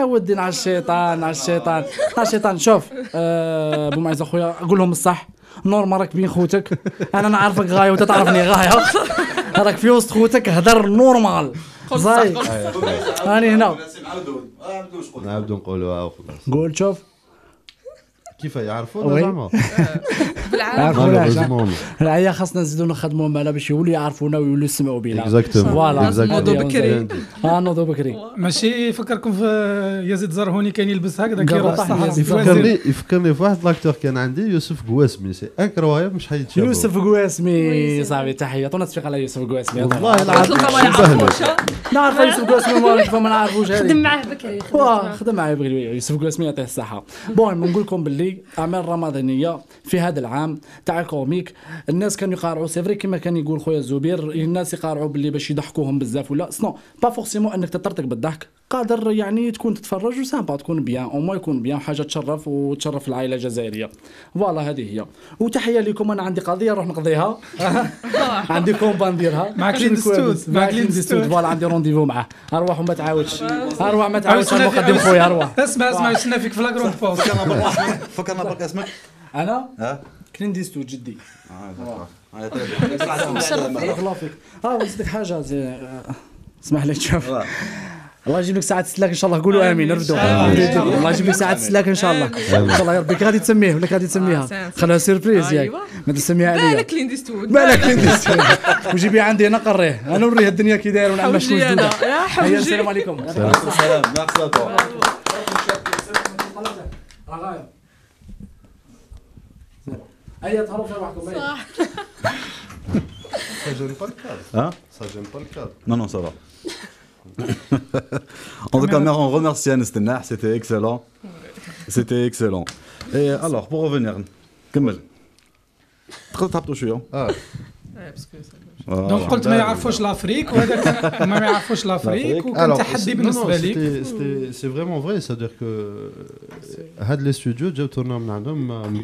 ودي على الشيطان شوف ابو معز اخويا قول لهم الصح. نورمال راك بين خوتك انا نعرفك غايه وانت تعرفني غايه راك في وسط خوتك هدر نورمال زاي راني هنا نعاودو نقولوها وخلاص. قول شوف كيف يعرفونا زعما بالعربي العيا خاصنا نزيدو نخدموا معنا باش يولوا يعرفونا ويولوا يسمعوا بنا. فوالا نوضو بكري نوضو بكري ماشي يفكركم في يزيد زرهوني كان يلبس هكذا يفكرني في واحد لاكتور كان عندي يوسف قواسمي سي انكرويابل مش حيتشابه. يوسف قواسمي صاحبي تحيه عطونا تصفيق على يوسف قواسمي والله العظيم نعرف يوسف قواسمي ما نعرفوش خدم معاه بكري خدم معاه بكري يوسف قواسمي يعطيه الصحه. بون نقول لكم باللي اعمال رمضانيه في هذا العام تاع الكوميك الناس كانوا يقارعوا سي فري كما كان يقول خويا الزبير الناس يقارعوا باللي باش يضحكوهم بزاف ولا سنو با فورسيمون انك تطرطق بالضحك قادر يعني تكون تتفرج وسامبا تكون بيان او ما يكون بيان حاجه تشرف وتشرف العائله الجزائريه. فوالا هذه هي وتحيه لكم. انا عندي قضيه نروح نقضيها عندي كومبا نديرها مع كلين ستود فوالا عندي رونديفو معاه. ارواح وما تعاودش المقدم خويا ارواح اسمع يستنى فيك في لاكروند بوست. فكرنا برك اسمك انا كلين ديستو جدي. الله فيك نسيتك حاجه اسمح لي تشوف الله يجيب لك ساعة السلاك ان شاء الله قولوا امين نردوا الله يجيب لك ساعة السلاك ان شاء الله ان شاء الله يا ربي غادي تسميه ولا غادي تسميها خليها سيربريز ياك ما تسميها عليا بالك كلين ديستود وجيبي عندي انا قريه انا نوريه الدنيا كي داير ونعمل شنو جديده. هيا السلام عليكم. السلام هيا تهربوا في روحكم. Ça gêne pas le cadre. Hein? Ça gêne pas le cadre. Non, ça va. En tout cas, on remercie Anis Tenah, c'était excellent. C'était excellent. Et alors, pour revenir, كمل. تخطبتوا شويه. دونك قلت ما يعرفوش لافريك وهذاك ما يعرفوش لافريك وكان تحدي بالنسبه لي. سي فريمون فري سادير كو هاد لي ستوديو جاو تورنا من عندهم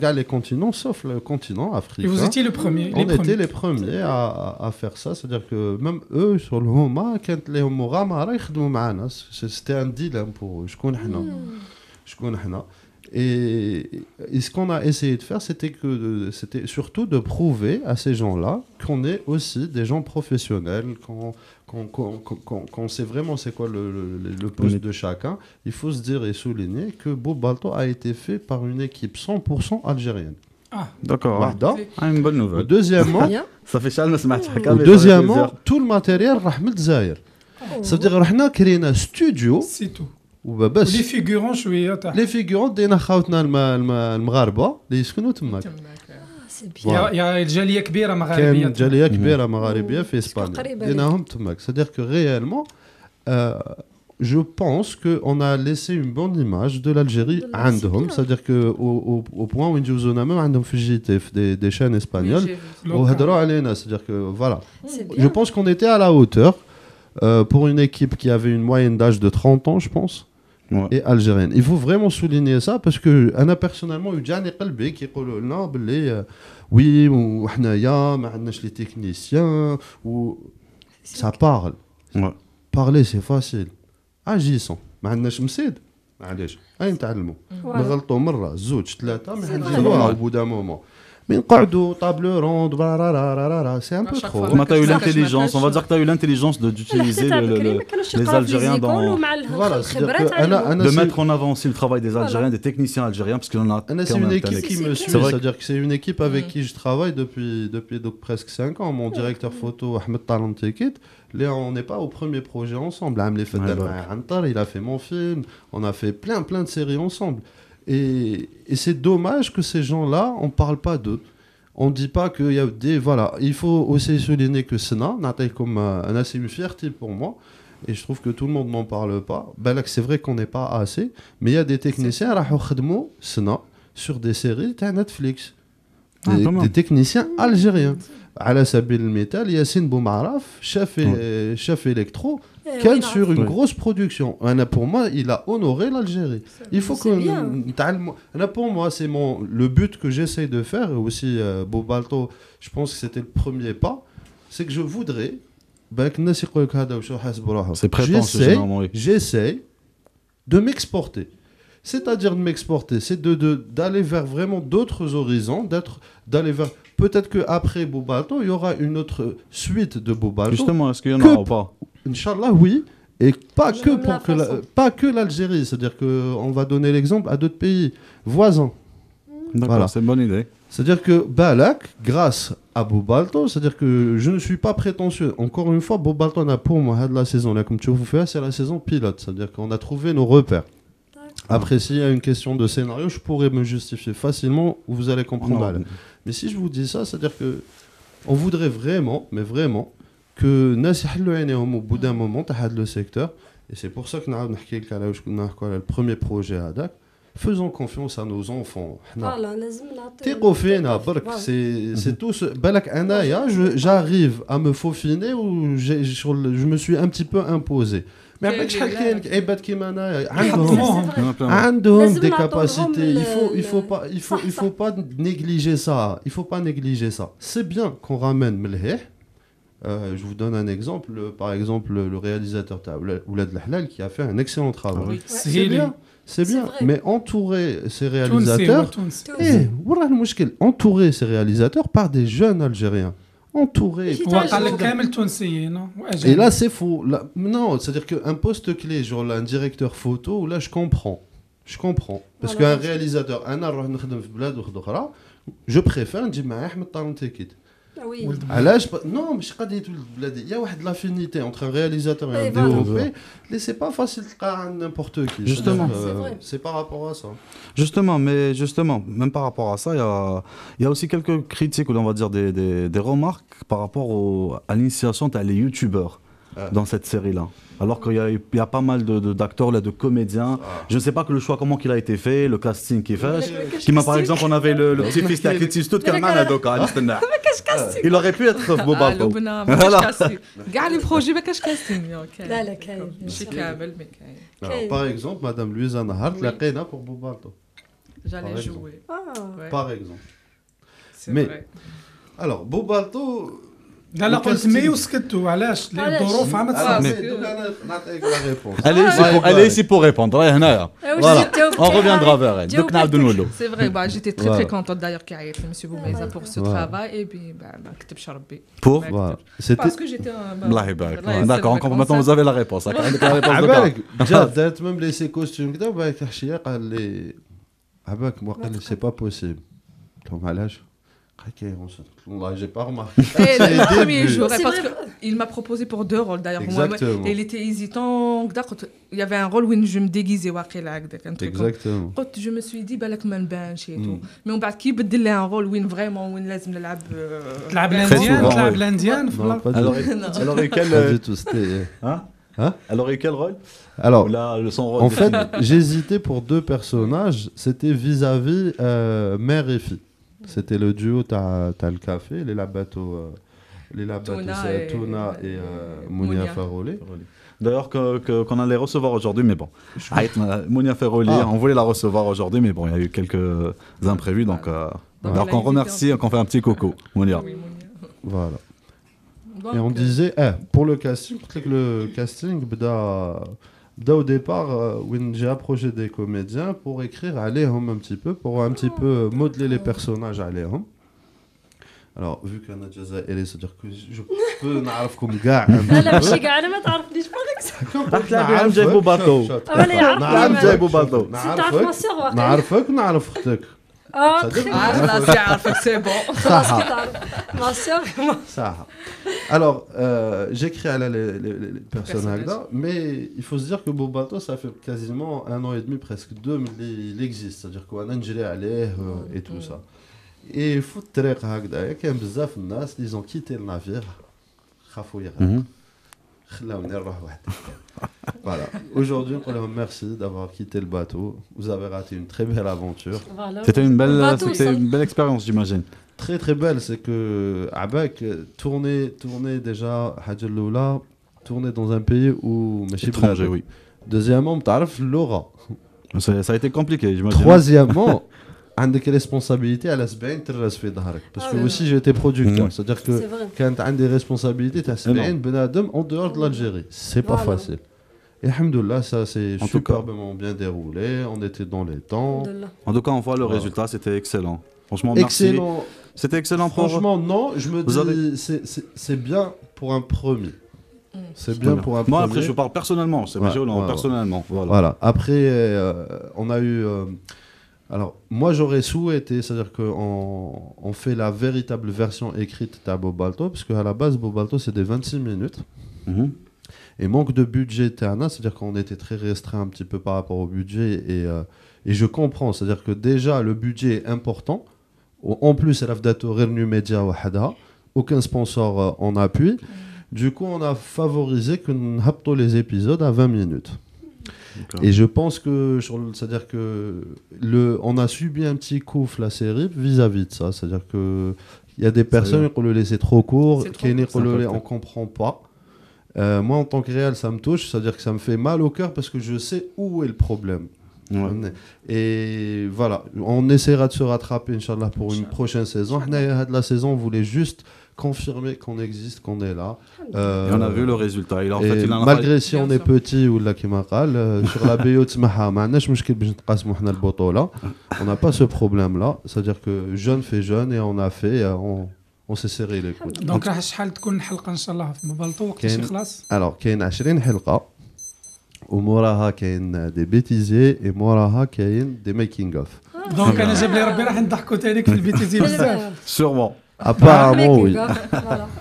كاع لي كونتينون سوف لو كونتينون افريقيا. Vous étiez le premier. On était les premiers à faire ça, c'est-à-dire que même eux sur le Homa كانت لهم مغامره يخدموا معنا. C'était un dilemme pour شكون حنا. Et ce qu'on a essayé de faire, c'était surtout de prouver à ces gens-là qu'on est aussi des gens professionnels, qu'on sait vraiment c'est quoi le poste de chacun. Il faut se dire et souligner que Bob Balto a été fait par une équipe 100% algérienne. Ah, d'accord. Une bonne nouvelle. Deuxièmement, ça fait deuxièmement, tout le matériel rahmet Zaïr. C'est-à-dire رحنا كرينا studio. C'est tout. وبس لي فيغورون شويه تاع لي فيغورون دينا خاوتنا المغاربه اللي يسكنوا تماك. يا جاليه كبيره مغاربيه كان جاليه كبيره مغاربيه في اسبانيا ديناهم تماك. C'est-à-dire que réellement je pense que on a laissé une bonne image de l'Algérie عندهم. C'est-à-dire que au point où يجوزونا même عندهم في الجيتيف des chaînes espagnoles وهضروا علينا. C'est-à-dire que voilà, je pense qu'on était à la hauteur pour une équipe qui avait une moyenne d'âge de 30 ans je pense. Et algérienne. Il faut vraiment souligner ça parce que أنا personnellement يوجعني قلبي كيقولوا لنا باللي oui وحنايا ما عندناش لي تكنيسيان و ça parle. parler c'est facile. agissons ما عندناش مسيد معليش اي نتعلموا نغلطوا مره زوج ثلاثه ما حنزيدوها au bout d'un moment. Mais نقعدوا table ronde c'est un peu trop. Tu as eu l'intelligence, on va dire que tu as eu l'intelligence d'utiliser les Algériens dans voilà, de mettre en avant aussi le travail des Algériens, des techniciens algériens parce qu'on a c'est une équipe qui me suit, c'est-à-dire que c'est une équipe avec qui je travaille depuis donc presque 5 ans. Mon directeur photo Ahmed Talantekit, là on n'est pas au premier projet ensemble. Il a fait mon film, on a fait plein de séries ensemble. Et c'est dommage que ces gens-là, on ne parle pas d'eux. On ne dit pas qu'il y a des... Voilà, il faut aussi souligner que Sena, c'est une fierté pour moi. et je trouve que tout le monde n'en parle pas. Ben là, c'est vrai qu'on n'est pas assez, mais il y a des techniciens راحوا خدموا سنة sur des séries de Netflix. Des techniciens algériens. على سبيل المثال ياسين بومعرف chef électro كان sur une grosse production. Pour moi, il a honoré l'Algérie. Il faut que pour moi, c'est le but que j'essaye de faire, et aussi Bobalto, je pense que c'était le premier pas, c'est que je voudrais c'est prétentieux, j'essaye de m'exporter. C'est-à-dire de m'exporter, c'est d'aller vers vraiment d'autres horizons, d'aller vers... Peut-être qu'après Bobalto, il y aura une autre suite de Bobalto. Justement, est-ce qu'il y en aura ou pas? Inch'Allah, oui. Et pas que l'Algérie. C'est-à-dire qu'on va donner l'exemple à d'autres pays voisins. D'accord, voilà. C'est une bonne idée. C'est-à-dire que Balak, grâce à Bobalto, c'est-à-dire que je ne suis pas prétentieux. Encore une fois, Bobalto n'a pour moi la saison là, comme tu vous fais, c'est la saison pilote. C'est-à-dire qu'on a trouvé nos repères. Après, s'il y a une question de scénario, je pourrais me justifier facilement, ou vous allez comprendre. Mais si je vous dis ça, c'est-à-dire que on voudrait vraiment, mais vraiment, que Nas يحلوا عينيهم au bout d'un moment تاع هذا le secteur, et c'est pour ça que نعاود نحكي لك على واش كنا نحكوا على le premier projet هذاك. Faisons confiance à nos enfants. تيقوا فينا برك c'est tout بالك انايا j'arrive à me faufiner ou je me suis un petit peu imposé. ما عندكش شحال كاين عباد كيما انايا عندهم des capacités. Il faut pas négliger ça. C'est bien qu'on ramène Melheh. Je vous donne un exemple, par exemple le réalisateur Oulad Lahlal qui a fait un excellent travail. Oui. C'est bien, mais entourer ces réalisateurs entourer ces réalisateurs par des jeunes Algériens. Entouré. Et là, c'est faux. Là, non, c'est-à-dire qu'un poste clé, genre là, un directeur photo, là, je comprends. Parce qu'un réalisateur, je préfère dire Ahmed Tarantekit. Non, mais il y a une affinité entre un réalisateur et un DOP. Mais c'est pas facile de n'importe qui. Justement, c'est par rapport à ça. Justement, même par rapport à ça, il y a aussi quelques critiques, ou on va dire des remarques par rapport à l'initiation des youtubeurs dans cette série-là. Alors qu'il y a pas mal d'acteurs, là, de comédiens. Je ne sais pas que le choix, comment il a été fait, le casting qui fait. Par exemple, on avait le petit-fils de Clint Eastwood, il aurait pu être Bobalto. Par exemple, Madame Louisa Nahar, la Kena pour Bobalto. J'allais jouer. Par exemple. Mais, alors, Bobalto... لا قلت مي وسكتوا علاش الظروف عم نعطيك لا ريبونس. Elle est ici pour répondre. Voilà. On reviendra vers elle. Donc نعاودوا نولوا. C'est vrai, j'étais très contente d'ailleurs qu'il y ait monsieur Boumeza pour ce travail et puis ما كتبش ربي. Pour parce que j'étais الله يبارك. D'accord, maintenant vous avez la réponse. عندك la réponse. عبالك جات même les costumes كذا وباك تحشيه قال لي عباك قال لي c'est pas possible. قلت علاش؟ J'ai pas remarqué. Et le premier jour, parce qu'il m'a proposé pour 2 rôles d'ailleurs. Exactement. Et il était hésitant. Il y avait un rôle où je me déguisais. Exactement. Je me suis dit, balak man banch et tout. Mais on va qui بدل un rôle où vraiment où لازم نلعب تلعب l'indien. Alors, et quel rôle? Alors, son rôle en fait, j'hésitais pour 2 personnages. C'était vis-à-vis mère et fille. C'était le duo t'as le café, les Labato Tuna et Mounia Farolé. D'ailleurs qu'on allait recevoir aujourd'hui, mais bon. Mounia Farolé, on voulait la recevoir aujourd'hui, mais bon, il y a eu quelques imprévus, donc alors qu'on remercie, qu'on fait un petit coco, Mounia. Voilà. Et on disait, pour le casting, peut-être que le casting, au départ, j'ai approché des comédiens pour écrire عليهم un petit peu, pour un petit peu modeler les personnages عليهم. Alors, vu qu'un Jazairi, c'est-à-dire que je peux نعرفكم كاع un petit peu. لا ماشي كاع انا ما تعرفنيش نعم جايبو باطو. نعم جايبو باطو. نعرفك ونعرف اختك. c'est عارفك c'est bon. Alors, j'écris à les personnages là, mais il faut se dire que Bobalto, ça fait quasiment 1 an et demi, presque 2, mais il existe. C'est-à-dire qu'on a géré et tout ça. Et il faut très il y a بزاف الناس, ils ont quitté le navire. Voilà. Aujourd'hui, on leur remercie d'avoir quitté le bateau. Vous avez raté une très belle aventure. Voilà. C'était une belle expérience, j'imagine. Très très belle, c'est que Abak tourner déjà Hadjeloula, tourner dans un pays où étranger, oui. Deuxièmement, t'arrif l'aura. Ça a été compliqué, j'imagine. Troisièmement, عندك responsabilité على 70 تراس في ظهرك parce que aussi j'ai été producteur, c'est-à-dire que كانت عندي responsabilité تاع 70 بنادم en dehors de l'Algérie, c'est pas facile. Et alhamdoulilah, ça s'est superbement bien déroulé, on était dans les temps. En tout cas, on voit le résultat, c'était excellent. Franchement, excellent. Merci. C'était excellent pour... Franchement, non, je me dis, c'est bien pour un premier. C'est bien pour un premier. Moi, après, je parle personnellement, c'est personnellement. Voilà. Après, on a eu... alors, moi, j'aurais souhaité, c'est-à-dire qu'on fait la véritable version écrite de Bobalto, parce qu'à la base, Bobalto, c'est des 26 minutes. Et manque de budget Terna, c'est-à-dire qu'on était très restreint un petit peu par rapport au budget, et je comprends, c'est-à-dire que déjà, le budget est important. En plus, Revenu Media Wahada, aucun sponsor en appui. Du coup, on a favorisé que nous habtons les épisodes à 20 minutes. Et je pense que, c'est-à-dire que on a subi un petit coup la série vis-à-vis de ça. C'est-à-dire qu'il y a des personnes qui le laissent trop court, qui on ne comprend pas. Moi, en tant que réel, ça me touche, c'est-à-dire que ça me fait mal au cœur parce que je sais où est le problème. Ouais. Et voilà, on essaiera de se rattraper, Inch'Allah, pour une prochaine saison. La saison, on voulait juste confirmer qu'on existe, qu'on est là. Et on a vu le résultat. Malgré si on est petit ou là qui m'a sur la BO on n'a pas ce problème-là. C'est-à-dire que jeune fait jeune et on a fait, on s'est serré les coudes. Donc, شحال تكون الحلقة إن شاء الله في ببالطو وقتاش يخلص؟ Alors, كاين 20 حلقة. وموراها كاين دي بيتيزي اي موراها كاين دي ميكينغ اوف دونك انا جاب لي ربي راح نضحكوا تانيك في البيتيزي بزاف سيغمون apparemment oui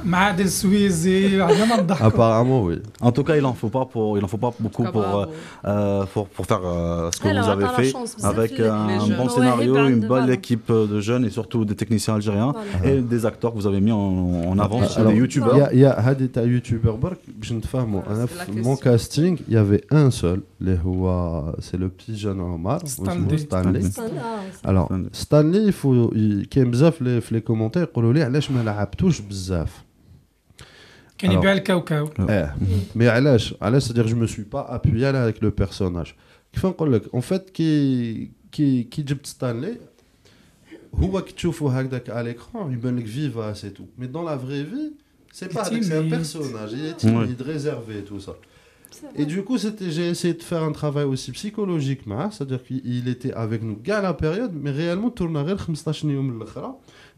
مع عادل السويزي عندنا ما نضحكوا apparemment oui en tout cas il en faut pas beaucoup pour faire ce que vous avez fait avec un bon scénario, une belle équipe de jeunes et surtout des techniciens algériens et des acteurs que vous avez mis en avant, des youtubeurs. Il y a هذه تاع يوتيوبر برك باش نتفاهموا انا في mon casting il y avait un seul اللي هو c'est le petit jeune Omar Stanley. Alors Stanley il faut كاين بزاف في les commentaires يقولوا لي علاش ما لعبتوش بزاف كان يبيع الكاوكاو مي علاش c'est-à-dire je me suis pas appuyé avec le personnage كيف نقول لك en fait كي جبت ستانلي هو كي تشوفه هكذاك على l'écran يبان لك فيفا سي تو مي dans la vraie vie c'est pas c'est un personnage il est timide réservé tout ça. Et du coup, j'ai essayé de faire un travail aussi psychologique, c'est-à-dire qu'il était avec nous à la période, mais réellement,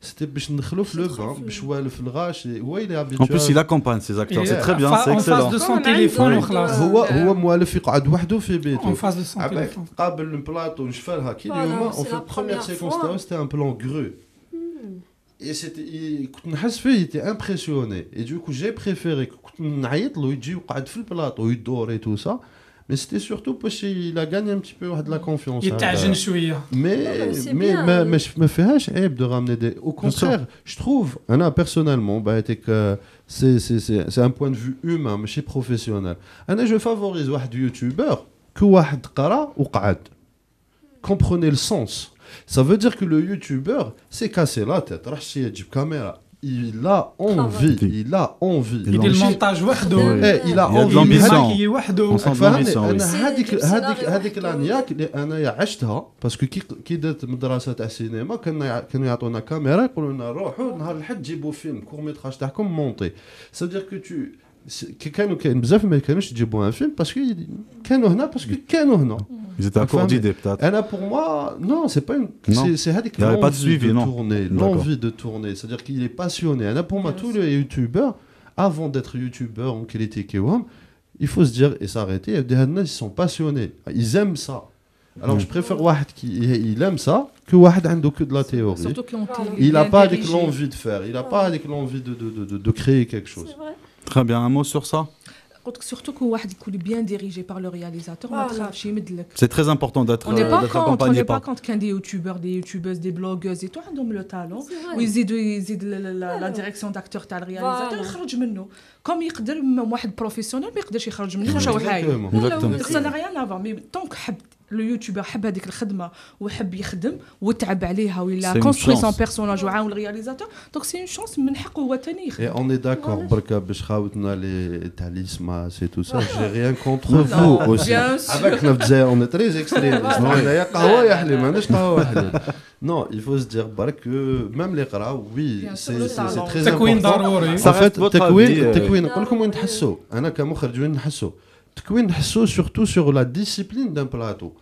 c'était pour nous ندخلوا في le bain, باش والف الغاش, il est habitué. En plus, il accompagne ses acteurs, c'est très bien, c'est excellent. En face de son téléphone وخلاص. هو موالف يقعد وحده في بيته. En face de son téléphone. قابل البلاطو نشفى لها كي اليوم, en fait, première séquence, c'était un plan grue. Et كنت نحس فيه était impressionné et du coup j'ai préféré كنت نعيط له يجي وقعد في البلاطو يدور et tout ça mais c'était surtout parce qu'il a gagné un petit peu de la confiance. يتعجن شويه. mais ما فيهاش عيب de ramener des, au contraire je trouve انا personnellement que c'est un point de vue humain ماشي professionnel. انا je favorise واحد يوتيوبر كواحد قرا وقعد. Comprenez le sens. Ça veut dire que le youtubeur s'est cassé la tête. Il a envie. Il a envie. Il dit le montage وحده. Il a envie. l'ambition وحده. هذيك الانياك اللي انا عشتها باسكو كي درت مدرسه تاع السينما كانوا يعطونا كاميرا يقولوا لنا روحوا نهار الحد جيبوا فيلم كور ميتراج تاعكم مونطي. Ça veut dire que كانوا بزاف ما كانوش يجيبوا ان فيلم باسكو كانوا هنا باسكو كانوا هنا. Ils étaient accordés d'idées peut-être. Anna pour moi, non, c'est pas une. C'est Hadik l'envie de tourner. L'envie de tourner. C'est-à-dire qu'il est passionné. Anna pour moi, tous les youtubeurs, avant d'être youtubeurs en qualité Kewam, il faut se dire et s'arrêter. Des Hannas, ils sont passionnés. Ils aiment ça. Alors je préfère Wahid qui il aime ça que Wahid عنده que de la théorie. Il n'a pas avec l'envie de faire. Il n'a pas avec l'envie de créer quelque chose. Très bien, un mot sur ça. قلت لك سورتو كون واحد يكون بيان ديريجي بار لو رياليزاتور ما تخافش يمدلك. C'est très important d'être accompagné par. Quand كان دي يوتيوبر دي يوتيوبرز دي بلوغرز تو عندهم لو تالون ويزيد لا ديريكسيون داكتور تاع الرياليزاتور يخرج منه كوم يقدر واحد بروفيسيونيل ما يقدرش يخرج منه واش هو حايل. سا نا ريان افا مي طونك حب لو يوتيوبر حب هذيك الخدمه وحب يخدم وتعب عليها ولا كونستروي سون بيرسوناج وعاون الرياليزاتور دونك سي اون شانس من حقه هو ثاني يخدم. Et on est d'accord بركا باش خاوتنا لي تاع الاسما سي تو سا جي ريان كونتر فو اوسي avec حنا في الجزائر on est très extrémiste هنايا قهوه يا حليم ماناش قهوه حليم. Non, il faut se dire que même les qara, oui, c'est très important. En fait, التكوين نقول لكم وين نحسوا انا كمخرج وين نحسوا التكوين نحسوا surtout sur la discipline d'un plateau.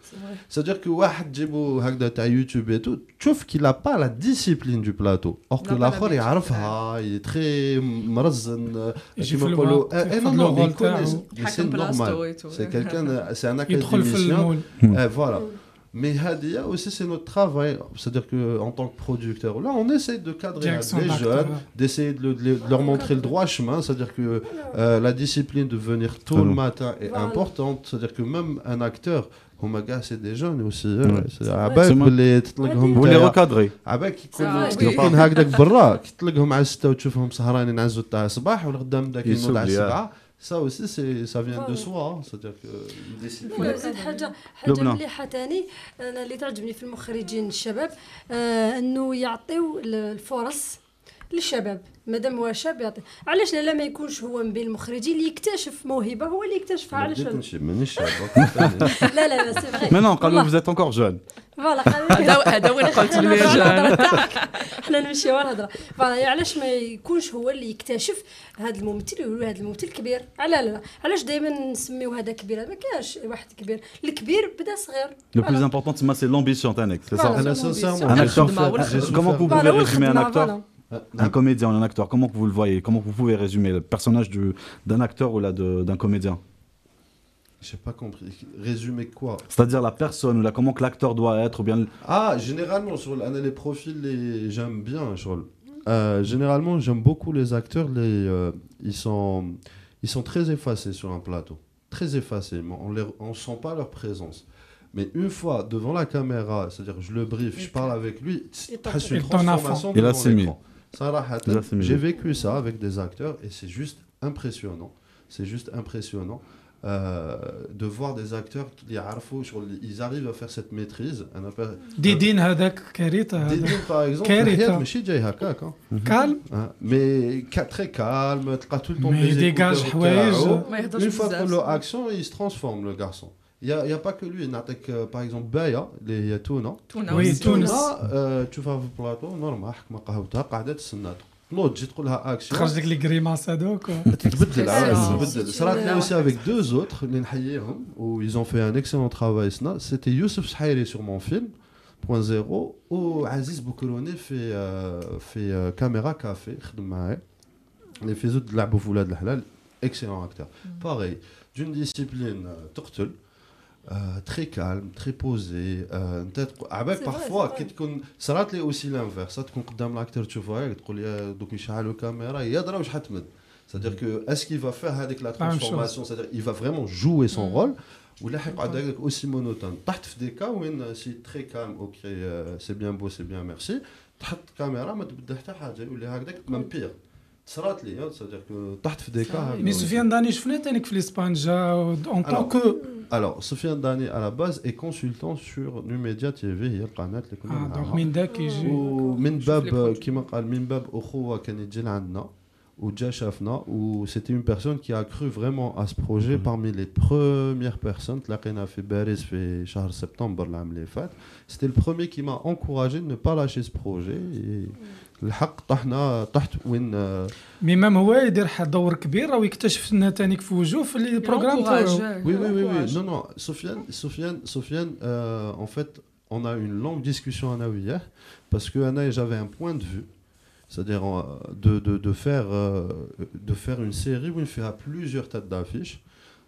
C'est-à-dire que واحد تجيبو هكذا تاع يوتيوب et tout, تشوف qu'il a pas la discipline du plateau. Or que l'akhar يعرفها, il est très مرزن كيما نقولوا non, c'est normal. C'est quelqu'un, c'est un académicien. Voilà. Mais Hadia aussi, c'est notre travail. C'est-à-dire qu'en tant que producteur, là, on essaie de cadrer les jeunes, d'essayer de leur montrer le droit chemin. C'est-à-dire que la discipline de venir tôt le matin est importante. C'est-à-dire que même un acteur, c'est des jeunes aussi. Vous les recadrez. يكون هكذاك برا كي تلقاهم على 6 وتشوفهم سهرانين على 6 تاع الصباح ولا قدام داك ينوض على 7. Ça aussi, ça vient de soi, c'est-à-dire que زاد حاجه مليحه ثاني انا اللي تعجبني في المخرجين الشباب انه يعطيو الفرص للشباب مادام هو شاب يعطي علاش لا ما يكونش هو من بين المخرجين اللي يكتشف موهبه هو اللي يكتشفها علاش مانيش شاب لا سي فري مي نون قالوا vous êtes encore jeune فوالا هذا وين قلت بلي جون حنا نمشيو على الهضره فوالا علاش ما يكونش هو اللي يكتشف هذا الممثل ويقولوا هذا الممثل كبير لا علاش دائما نسميو هذا كبير ما كاينش واحد كبير الكبير بدا صغير le plus important c'est l'ambition تاعك c'est ça un acteur comment vous pouvez résumer un acteur un comédien ou un acteur comment vous le voyez comment vous pouvez résumer le personnage d'un acteur ou là d'un comédien. J'ai pas compris. Résumer quoi? C'est-à-dire la personne ou là comment que l'acteur doit être ou bien. Généralement sur les profils j'aime bien. Généralement j'aime beaucoup les acteurs. Ils sont très effacés sur un plateau, très effacés. On sent pas leur présence. Mais une fois devant la caméra, c'est-à-dire je le brief, je parle avec lui, c'est une transformation devant l'écran. J'ai vécu ça avec des acteurs et c'est juste impressionnant. C'est juste impressionnant. De voir des acteurs qui ils arrivent à faire cette maîtrise. Didine هذاك كارثة. Didine par exemple, كارثة ماشي جاي هكاك. Calme. Mais très calme, تلقى tout le temps mais il dégage حوايج. Une fois qu'on le action, il se transforme le garçon. Il y a pas que lui, par exemple Baya, il y a Touna. Oui, Tunis. تشوفها في البلاطو نورمال حكمه قهوتها قاعده تسنى تنوض تجي تقول لها اكشن خرج لك لي كريماس هذوك تبدل صرات لي aussi avec deux autres اللي نحييهم و ils ont fait un excellent travail سنا c'était يوسف شحيري sur mon film point zéro وعزيز بوكروني في كاميرا كافي خدم معايا اللي في زود لعبوا في ولاد الحلال excellent acteur pareil d'une discipline تقتل très calme, très posé. Avec parfois, صارت لي aussi l'inverse. تكون قدام l'acteur تشوفها تقول لي دوك يشعلوا الكاميرا يدرا واش حتمد. C'est-à-dire que est-ce qu'il va faire avec la transformation, c'est-à-dire il va vraiment jouer son rôle ولا حيقعد هكاك aussi monotone. طحت في ديكا وين c'est très calme, OK, c'est bien beau, c'est bien merci. تحط الكاميرا ما تبدا حتى حاجه يولي هكذاك من بير. صارت لي c'est-à-dire que طحت في ديكا. مي سفيان داني شفنا ثاني في الاسبانجا en tant que Alors, Sofiane Dani, à la base, est consultant sur Numedia TV. Il y a le canal qui est donc Mindak يجي ومن باب كما قال من باب أخوة كان يجي لعندنا وجا شافنا و c'était une personne qui a cru vraiment à ce projet parmi les premières personnes تلاقينا في باريس في شهر سبتمبر العام اللي فات. C'était le premier qui m'a encouragé de ne pas lâcher ce projet. الحق طحت وين مي مام هو يدير دور كبير راه يكتشف لنا ثاني في وجوه في لي بروغرام تاعو. Oui. Non. Sofiane, en fait, on a eu une longue discussion hier parce que Anna et j'avais un point de vue, c'est-à-dire de faire une série où il fait à plusieurs têtes d'affiche.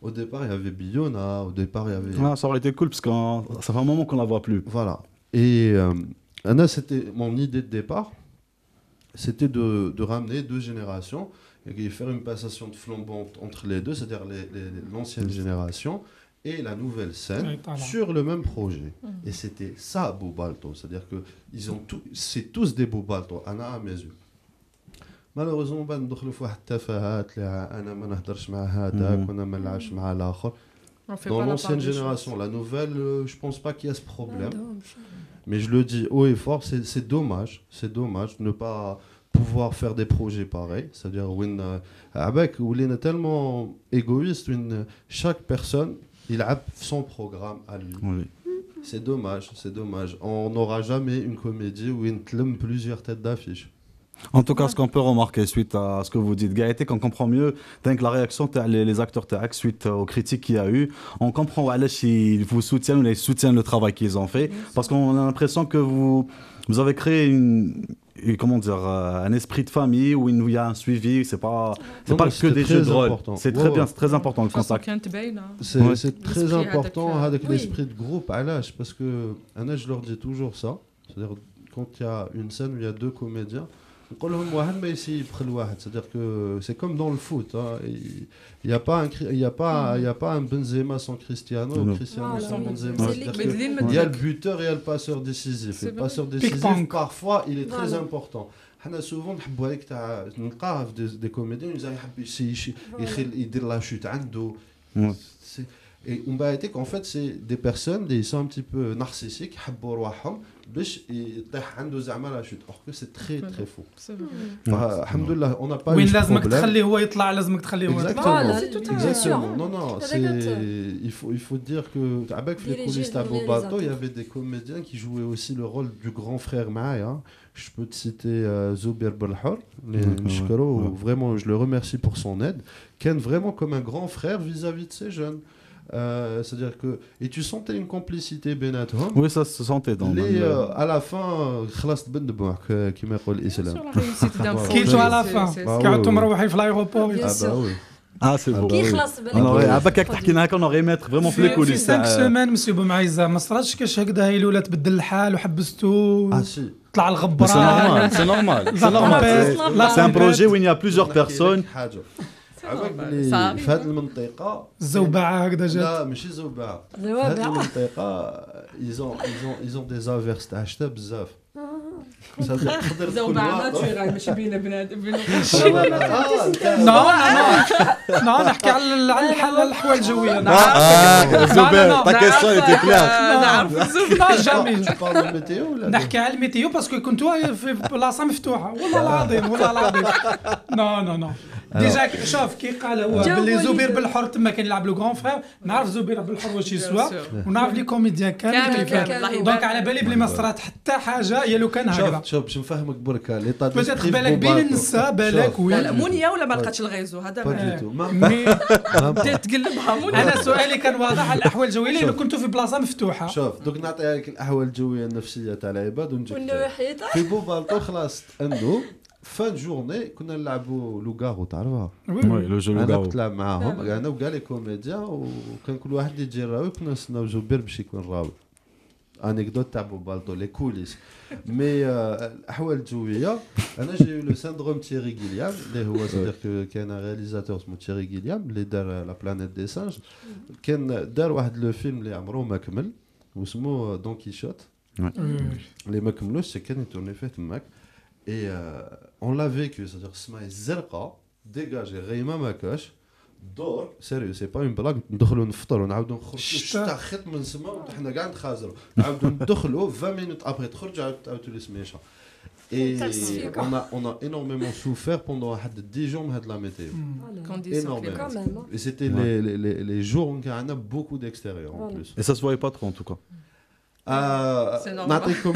Au départ, il y avait Billona, ça aurait été cool parce que ça fait un moment qu'on la voit plus. Voilà. Et Anna, c'était mon idée de départ. c'était de ramener deux générations et faire une passation de flambeau entre les deux, c'est-à-dire l'ancienne génération et la nouvelle scène sur le même projet. Et c'était ça, Boubalto. C'est-à-dire que c'est tous des Boubalto, à mes yeux. Malheureusement, on ندخلوا في واحد التفاهات انا ما نهضرش مع هذاك وانا ما نلعبش مع الاخر. Dans l'ancienne génération, la nouvelle, je pense pas qu'il y a ce problème. Mais je le dis haut et fort, c'est dommage de ne pas pouvoir faire des projets pareils. C'est-à-dire avec où il est tellement égoïste, chaque personne il a son programme à lui. Oui. C'est dommage. On n'aura jamais une comédie où il y a plusieurs têtes d'affiche. En tout cas, ce qu'on peut remarquer suite à ce que vous dites, Gaëté, qu'on comprend mieux la réaction les acteurs suite aux critiques qu'il y a eu, on comprend ils vous soutiennent ou ils soutiennent le travail qu'ils ont fait, parce qu'on a l'impression que vous avez créé un esprit de famille où il y a un suivi, c'est pas que des jeux de rôle. C'est très bien, c'est très important le contact. C'est très important avec l'esprit de groupe, parce que je leur dis toujours ça, c'est-à-dire quand il y a une scène où il y a deux comédiens, c'est-à-dire que c'est comme dans le foot, il n'y a pas un Benzema sans Cristiano, Cristiano sans Benzema. Il y a le buteur et il y a le passeur décisif. Le passeur décisif, parfois, il est très important. Souvent, des comédiens, ils disent la chute. Et on va dire qu'en fait, c'est des personnes, ils sont un petit peu narcissiques, or que c'est très très faux. Alhamdoulilah, on n'a pas eu de problème. Exactement. Non, il faut dire que avec les coulisses à Boubalto, il y avait des comédiens qui jouaient aussi le rôle du grand frère Maaya. Je peux te citer Zoubir Belhor, vraiment je le remercie pour son aide, qui est vraiment comme un grand frère vis-à-vis de ces jeunes. C'est-à-dire que et tu sentais une complicité بيناتهم. Oui, ça se sentait dans à la fin خلاص تبندبوا كما يقول الاسلام. كيتو على la fin كنتو مروحين في الايروبور. Ah, c'est beau. عباك تحكي لنا هكا نغي ماتر فريمون في لي كوليس. في 5 سيمان مسيو بومعيزه ما صراتش كاش هكذا هي الاولى تبدل الحال وحبستو. طلع الغبره. C'est normal. C'est un projet où il y a plusieurs personnes. في هذه المنطقة الزوبعة هكذا جات. لا ماشي زوبعة. في هذه المنطقة ils ont des averses تاع الشتا بزاف. زوبعة ناتشورال ماشي بين بنادم. لا نحكي على الأحوال الجوية. زوبير تا كيسيون ايتي كلير. لا جامي. نحكي على الميتيو باسكو كنتو في بلاصة مفتوحة والله العظيم. نو ديجا شوف كي قال هو باللي زبير بالحر تما كان يلعب لو غران فرير، نعرف زبير بالحر واش يسوى ونعرف لي كوميديان كامل دونك على بالي بلي ما صرات حتى حاجه يا لو كان هكذا. شوف باش نفهمك برك ليطا دو ستريف بالك بين النساء بالك وين لا مونيا ولا ما لقاتش الغيزو هذا بدات تقلبها مونيا. انا سؤالي كان واضح على الاحوال الجويه لانه كنتو في بلاصه مفتوحه. شوف دوك نعطي لك الاحوال الجويه النفسيه تاع العباد ونجيك في بوبالطو خلاص عنده فان جورني كنا نلعبوا لوغارو تعرفها؟ وي لو جو لوغارو. انا كنت نلعب معاهم انا وكاع لي كوميديان وكان كل واحد يجي يراوي كنا نستناو زبير باش يكون راوي. انيكدوت تاع بوبالطو لي كوليس. مي الاحوال الجويه انا جاي لو سيندروم تيري غيليام اللي هو صديق كان رياليزاتور اسمه تيري غيليام اللي دار لا بلانيت دي سانج. كان دار واحد لو فيلم اللي عمره ما كمل واسمه دون كيشوت اللي ما كملوش كان يتورني فيه تماك. Et on l'a vécu, c'est-à-dire سماي الزرقاء ديجاجي غيما ما كاش دور سيريو سي با اون بلاك ندخلوا نفطروا نعاودوا نخرجوا تاع خيط من سما وحنا كاع نتخازروا نعاودوا ندخلوا 20 minutes après تخرج عاودوا لي سميشه. Et on a énormément souffert pendant 10 jours de la météo. Énormément. Et c'était les jours où on a beaucoup d'extérieur en plus. Et ça se voyait pas trop en tout cas. نعطيكم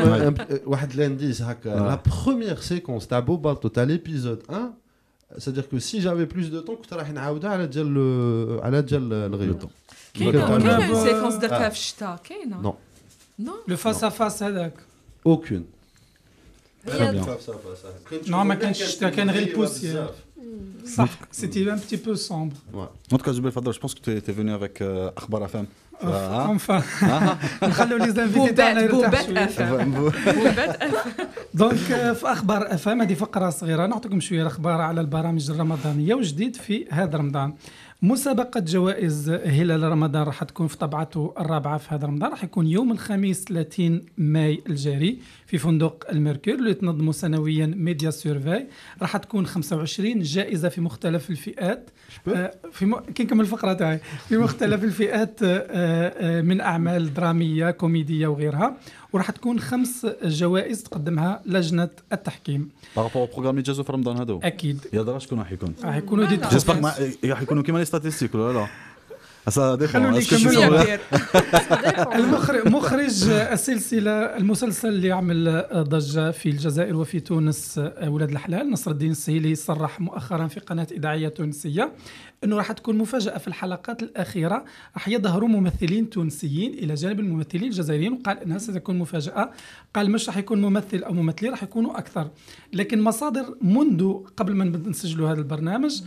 واحد لانديس هكا لا بروميير سيكونس تاع بوبالطو تاع ليبيزود 1 c'est-à-dire que si j'avais plus de temps كنت راح نعاودها على ديال الغيوط. كاينه سيكونس درتها في الشتاء كاينه؟ نو لو فاس ا فاس هذاك اوكين. Non, ما كانش الشتاء كان غير البوسيير. صح c'était un petit peu sombre. En tout cas Zubair Fadel, je pense que tu étais venu avec Akhbar FM. Enfin نخلوا لي زانفيتي تاعنا يرتاحوا. دونك في اخبار افام هذه فقره صغيره نعطيكم شويه الاخبار على البرامج الرمضانيه وجديد في هذا رمضان. مسابقة جوائز هلال رمضان راح تكون في طبعته الرابعة في هذا رمضان، راح يكون يوم الخميس 30 ماي الجاري في فندق الميركور اللي تنظمه سنويا ميديا سيرفاي. راح تكون 25 جائزة في مختلف الفئات كي نكمل الفقرة تاعي في مختلف الفئات من أعمال درامية كوميدية وغيرها، وراح تكون 5 جوائز تقدمها لجنة التحكيم. بارابور او بروغرام اللي جازو في رمضان هذو أكيد. يا درا شكون راح يكون؟ راح يكونوا دي جيسبر راح يكونوا كيما لي ستاتيستيك ولا لا؟ خلوني نكمل. مخرج السلسلة المسلسل اللي عمل ضجة في الجزائر وفي تونس ولاد الحلال نصر الدين السهيلي صرح مؤخرا في قناة إذاعية تونسية أنه راح تكون مفاجأة في الحلقات الأخيرة، راح يظهروا ممثلين تونسيين إلى جانب الممثلين الجزائريين، وقال أنها ستكون مفاجأة. قال مش راح يكون ممثل أو ممثلين، راح يكونوا أكثر. لكن مصادر منذ قبل ما نسجلوا هذا البرنامج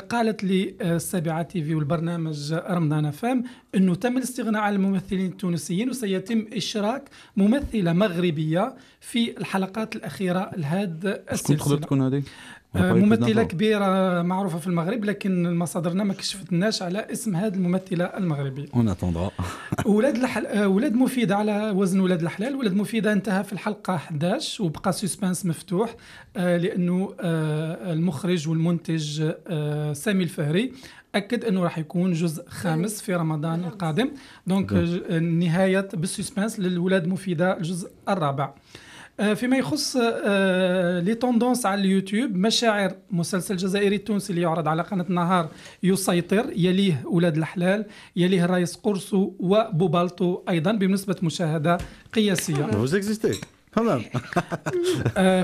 قالت لي السابعة تي في والبرنامج رمضان فام أنه تم الاستغناء عن الممثلين التونسيين وسيتم إشراك ممثلة مغربية في الحلقات الأخيرة لهذا السلسلة. تقدر تكون هذه ممثلة كبيرة معروفة في المغرب، لكن مصادرنا ما كشفتناش على اسم هذه الممثلة المغربية. ولاد مفيدة على وزن ولاد الحلال. ولاد مفيدة انتهى في الحلقة 11 وبقى سسبانس مفتوح لأنه المخرج والمنتج سامي الفهري أكد أنه راح يكون جزء 5 في رمضان القادم. دونك نهاية بالسسبانس للولاد مفيدة الجزء الرابع. فيما يخص لي توندونس على اليوتيوب، مشاعر مسلسل جزائري تونسي اللي يعرض على قناة النهار يسيطر، يليه أولاد الحلال، يليه الرئيس قرصو وبوبالتو أيضا بنسبة مشاهدة قياسية. تمام.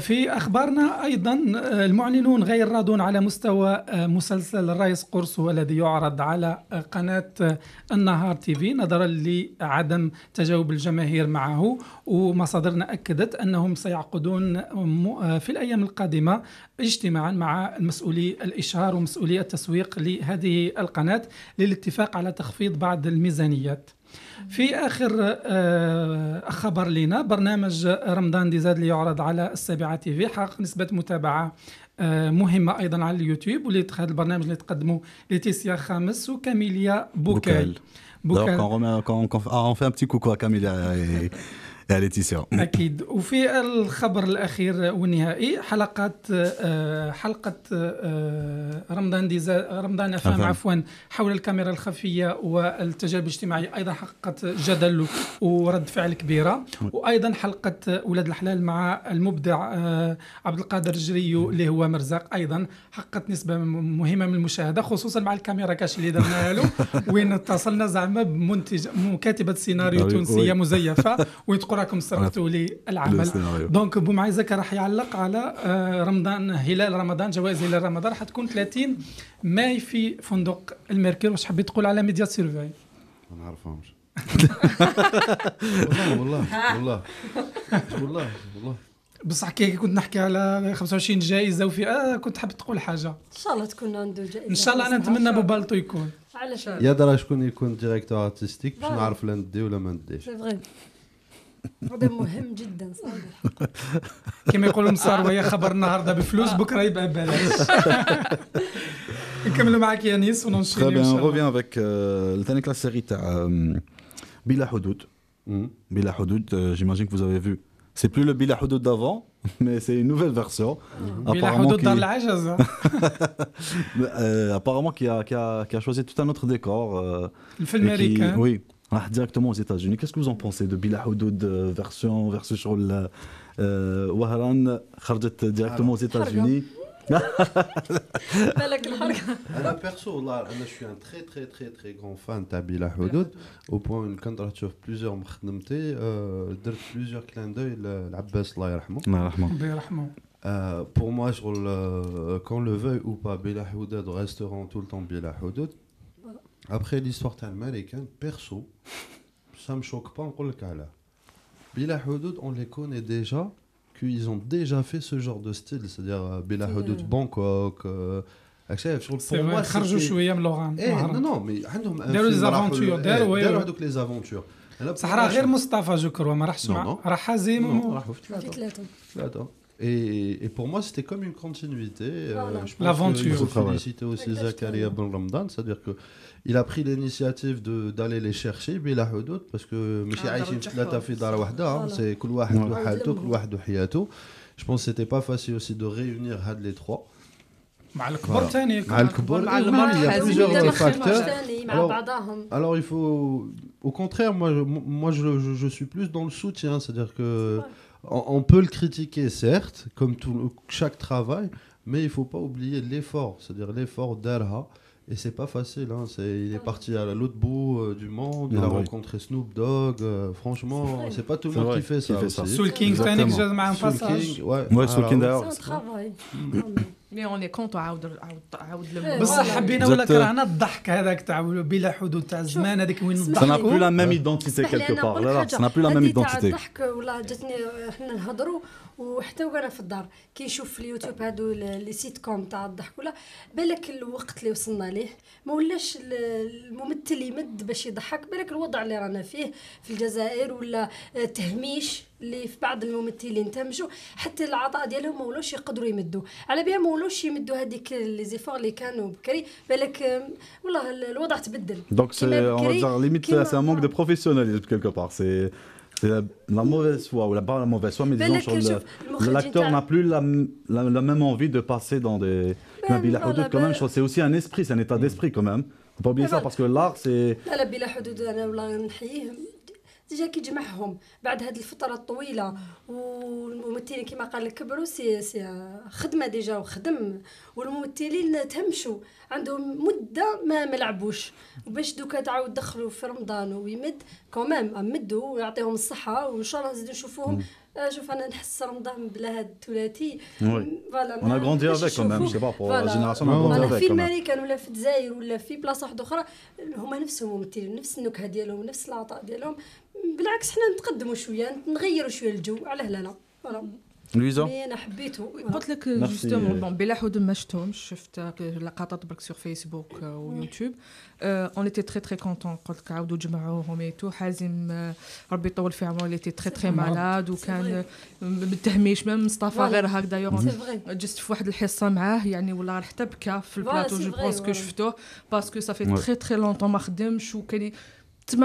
في أخبارنا أيضا المعلنون غير راضون على مستوى مسلسل الرئيس قرصو الذي يعرض على قناة النهار تي في نظرا لعدم تجاوب الجماهير معه، ومصادرنا أكدت أنهم سيعقدون في الأيام القادمة اجتماعا مع المسؤولي الإشهار ومسؤولي التسويق لهذه القناة للاتفاق على تخفيض بعض الميزانيات. في آخر خبر لنا برنامج رمضان دي زاد اللي يعرض على السابعة تي في حقق نسبة متابعة مهمة أيضا على اليوتيوب، واللي هذا البرنامج اللي تقدمه ليتيسيا خامس وكاميليا بوكال. On fait un petit coucou à Camille et Laetitia. أكيد. وفي الخبر الأخير والنهائي حلقة رمضان أفهم عفوا حول الكاميرا الخفية والتجارب الاجتماعية أيضا حققت جدل ورد فعل كبيرة. وأيضا حلقة ولاد الحلال مع المبدع عبد القادر الجريو اللي هو مرزاق أيضا حققت نسبة مهمة من المشاهدة، خصوصا مع الكاميرا كاش اللي درناها له وين اتصلنا زعما بمنتج مكاتبة سيناريو تونسية مزيفة وين راكم سرقتوا لي العمل. دونك بومعيزك راح يعلق على رمضان هلال رمضان، جوائز هلال رمضان راح تكون 30 ماي في فندق الميركور. واش حبيت تقول على ميديا سيرفاي؟ ما نعرفهمش. والله بصح كي كنت نحكي على 25 جائزة وفي كنت حاب تقول حاجة. ان شاء الله تكون عنده جائزة. ان شاء الله انا نتمنى بوبالتو يكون. علاش يا درا شكون يكون ديريكتور ارتستيك باش نعرف لا ندي ولا ما نديش. هذا مهم جدا صادق. كما يقولوا مصاروية خبر النهارده بفلوس بكره يبقى ببلاش. نكملوا معك يا نيس وننشروا. Très bien, on revient avec le la série تاع Bila Houdoud. Bila Houdoud, j'imagine que vous avez vu. C'est plus le Bila Houdoud d'avant, mais c'est une nouvelle version. Bila Houdoud dans l'Ajaz. Apparemment qui a choisi tout un autre décor. Le film américain. Oui. Directement aux États-Unis. Qu'est-ce que vous en pensez de Bila Houdoud version sur le Wahran خرجت directement aux États-Unis. بالك الحركه. انا بيرسو والله انا شوي ان تري تري تري تري غون فان تاع بلا حدود او بوين كنت راح تشوف بليزيور مخدمتي درت بليزيور كلان دوي لعباس الله يرحمه. الله يرحمه. الله يرحمه. Pour moi, qu'on le veuille ou pas, Bila Houdoud resteront tout le temps Bila Houdoud. Après l'histoire américaine, perso, ça me choque pas, on le cala. Bila Houdoud, on les connaît déjà, qu'ils ont déjà fait ce genre de style, c'est-à-dire Bila Houdoud Bangkok. Pour moi, non, mais داروا les aventures. les aventures. بصح راه غير مصطفى جكر ما راحش مع راه حازم راحوا في ثلاثة. Et pour moi, c'était comme une continuité. Je pense L'aventure. qu'il faut féliciter aussi Zakaria Ben Ramadan, c'est-à-dire qu'il a pris l'initiative d'aller les chercher, Bila Houdoud, parce que ماشي عايشين ثلاثة في دار واحدة, c'est كل واحد وحالته, كل واحد وحياته. Je pense que c'était pas facile aussi de réunir هاد les trois. مع الكبر ثاني مع الكبر مع il y a plusieurs facteurs. مع بعضهم. Alors il faut, au contraire, moi je suis plus dans le soutien, c'est-à-dire que on peut le critiquer certes, comme chaque travail, mais il faut pas oublier l'effort, c'est-à-dire l'effort d'Alha. Et c'est pas facile, hein. Il est parti à l'autre bout du monde, il a rencontré Snoop Dogg, franchement, c'est pas tout le monde qui fait ça. Soul King, ouais, Soul King d'ailleurs. C'est un travail. Mais on est content عاود بصح حبينا ولا كرهنا الضحك هذاك تاع بلا حدود تاع الزمان هذيك وين Ça n'a plus la même identité quelque part. Là, ça n'a plus la même identité. الضحك والله جاتني احنا نهضروا وحتى وانا في الدار كي نشوف في اليوتيوب هادو لي سيت كوم تاع الضحك ولا بالك الوقت اللي وصلنا ليه ما ولاش الممثل يمد باش يضحك بالك الوضع اللي رانا فيه في الجزائر ولا تهميش اللي في بعض الممثلين تهمشوا حتى العطاء ديالهم ما ولاوش يقدروا يمدوا على بها ما ولاوش يمدوا هذيك لي زيفور اللي كانوا بكري بالك والله الوضع تبدل donc c'est on va dire limite c'est un manque de professionnalisme quelque part c'est la mauvaise foi ou la mauvaise foi mais disons sur l'acteur n'a plus la même envie de passer dans des Bila Houdoud quand même c'est aussi un esprit c'est un état d'esprit quand même faut pas oublier ça parce que l'art c'est لا بلا حدود انا والله نحييه ديجا كيجمعهم بعد هذه الفتره الطويله والممثلين كما قال لك كبروا سي خدمه ديجا وخدم والممثلين تهمشوا عندهم مده ما لعبوش وباش دوكا تعاود دخلوا في رمضان ويمد كومام امدوا ويعطيهم الصحه وان شاء الله نزيدوا نشوفوهم شوف انا نحس رمضان بلا هذا الثلاثي فوالا on a grandi avec quand même je sais pas pour la génération on a grandi avec في الامريكان ولا في الجزائر ولا في بلاصه واحده اخرى هما نفسهم ممثلين نفس النكهه ديالهم نفس العطاء ديالهم بالعكس حنا نتقدموا شويه نغيروا شويه الجو على هلانا فوالا لويزا انا حبيته قلت لك جوستومون بون بلا حدود ما شفتهمش شفت لقطات برك سور فيسبوك ويوتيوب اون ايتي تري تري كونطون قلت لك عاودوا جمعوهم ايتو حازم ربي يطول في عمره ايتي تري تري مالاد وكان بالتهميش من مصطفى غير هكذا يوم جست في واحد الحصه معاه يعني والله حتى بكى في البلاطو جو بونس شفتوه باسكو صافي تري تري لونطون ما خدمش وكان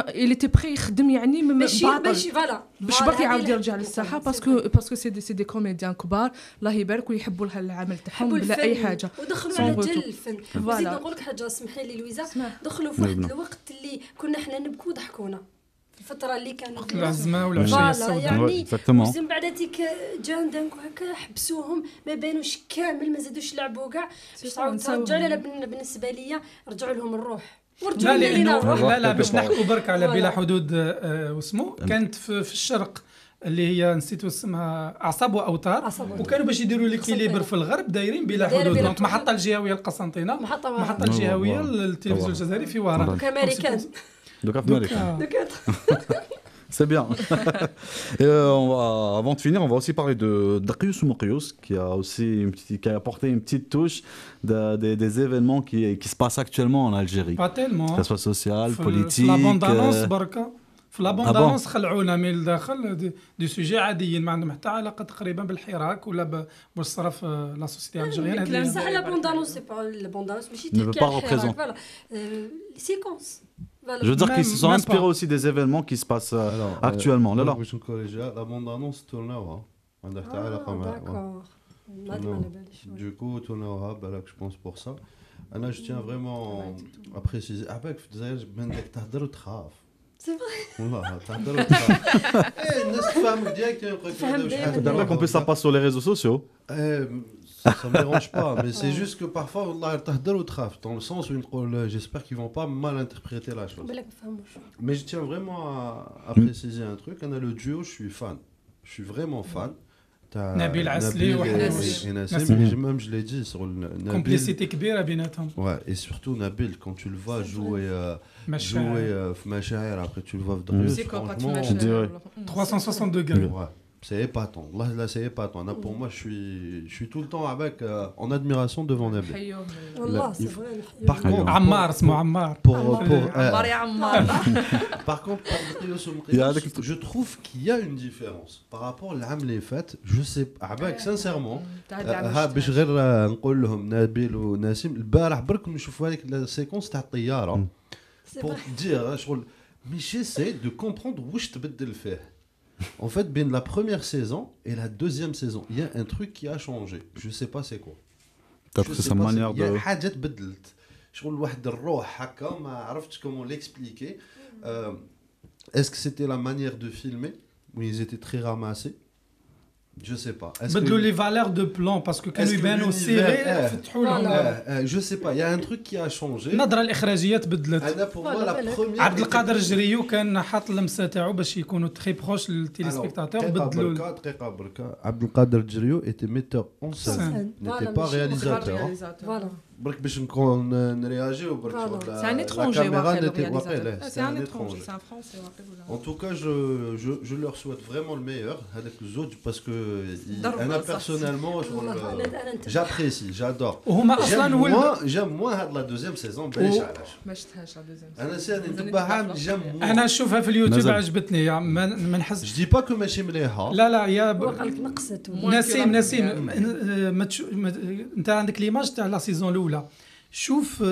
il était prêt يخدم يعني ماشي فوالا باش برك يعاود يرجع للساحه باسكو سي دي كوميديان كبار الله يبارك ويحبوا لها العمل تاعهم بلا اي حاجه ودخلوا على جل الفن نزيد نقول لك حاجه سمحي لي لويزا دخلوا في واحد الوقت اللي كنا حنا نبكوا وضحكونا الفتره اللي كانوا العزمه والعشيه السوداء يعني من بعد هذيك جان دانك هكا حبسوهم ما بانوش كامل ما زادوش يلعبوا كاع باش رجعوا لنا بالنسبه لي رجعوا لهم الروح لا باش نحكوا برك على بلا حدود واسمو كانت في الشرق اللي هي نسيت اسمها اعصاب واوتار وكانوا باش يديروا ليكيليبر في الغرب دايرين بلا حدود دونك محطه الجهويه القسنطينه محطه الجهويه للتلفزيون الجزائري في وراء كامريكان دوك امريكان C'est bien. Et avant de finir, on va aussi parler de Darius Moukrious, qui a apporté une petite touche des événements qui se passent actuellement en Algérie. Pas tellement. Que ce soit social, politique. La bande-annonce, بركة. في لابوندانونس خلعونا من الداخل دي سوجي عاديين ما عندهم حتى علاقه تقريبا بالحراك ولا بالصرف لا سوسيتي الجيريان هذه صح لا بوندانونس سي با لا بوندانونس ماشي تحكي فوالا سيكونس Je veux dire qu'ils se sont inspirés aussi des événements qui se passent actuellement. Là, là. La bande-annonce tournaoها عندها حتى علاقه معها. Du coup tournaoها بالك je pense pour ça. انا je tiens vraiment à préciser avec في الجزائر بانك تهضر وتخاف. C'est vrai. والله تهضر وتخاف. الناس تفهم ديالك يقول لك D'abord qu'on peut ça passe sur les réseaux sociaux. Ça me dérange pas, mais c'est juste que parfois, والله تهدر وتخاف, dans le sens où j'espère qu'ils vont pas mal interpréter la chose. Mais je tiens vraiment à préciser un truc. On a le duo, je suis fan. Je suis vraiment fan. Nabil Asli et Nassim, même je l'ai dit sur le Nabil. Complicité كبيرة بيناتهم. Ouais, et surtout Nabil, quand tu le vois jouer Machaer, après tu le vois Darius, franchement, 360 degrés. Ouais. C'est épatant. Là, c'est épatant. Là, pour moi, je suis tout le temps avec, en admiration devant Nabil. والله c'est vrai. Par contre, عمار اسمه عمار. عمار يا عمار. par contre, je trouve qu'il y a une différence par rapport à l'âme les fêtes. Je sais avec sincèrement. باش غير نقول لهم نبيل ونسيم البارح برك نشوفوا هذيك السيكونس تاع الطياره. Pour dire شغل mais j'essaie de comprendre واش تبدل فيه. En fait, bien la première saison et la deuxième saison, il y a un truc qui a changé. Je sais pas c'est quoi. Peut-être que c'est sa manière de... Il y a حاجة تبدلت. شغل واحد الروح هكا ما عرفتش comment l'expliquer. Est-ce que c'était la manière de filmer où ils étaient très ramassés? Je sais pas. بدلوا les valeurs de plan parce que كانوا يبانوا سيري فتحوا لهم. Je sais pas, il y a un truc qui a changé. النظرة الإخراجية تبدلت. أنا pour moi la première. عبد القادر الجريو كان حاط اللمسة تاعو باش يكونوا تري بروش للتيليسبيكتاتور بدلوا. دقيقة بركة. عبد القادر الجريو était metteur en scène. N'était pas réalisateur. Voilà. برك باش نكون نرياجيو برك. C'est un étranger c'est un étranger, c'est un français. En tout cas, je leur souhaite vraiment le meilleur avec les autres parce que أنا personnellement j'apprécie, j'adore. J'aime moins la deuxième saison. ما شفتهاش لا دوزيام. أنا ساني نتبعها j'aime moins. أنا نشوفها في اليوتيوب عجبتني ما نحس. Je dis pas que ماشي مليحة. لا يا وقالك نقصت. نسيم أنت عندك ليماج تاع لا سيزون الأولى. شوف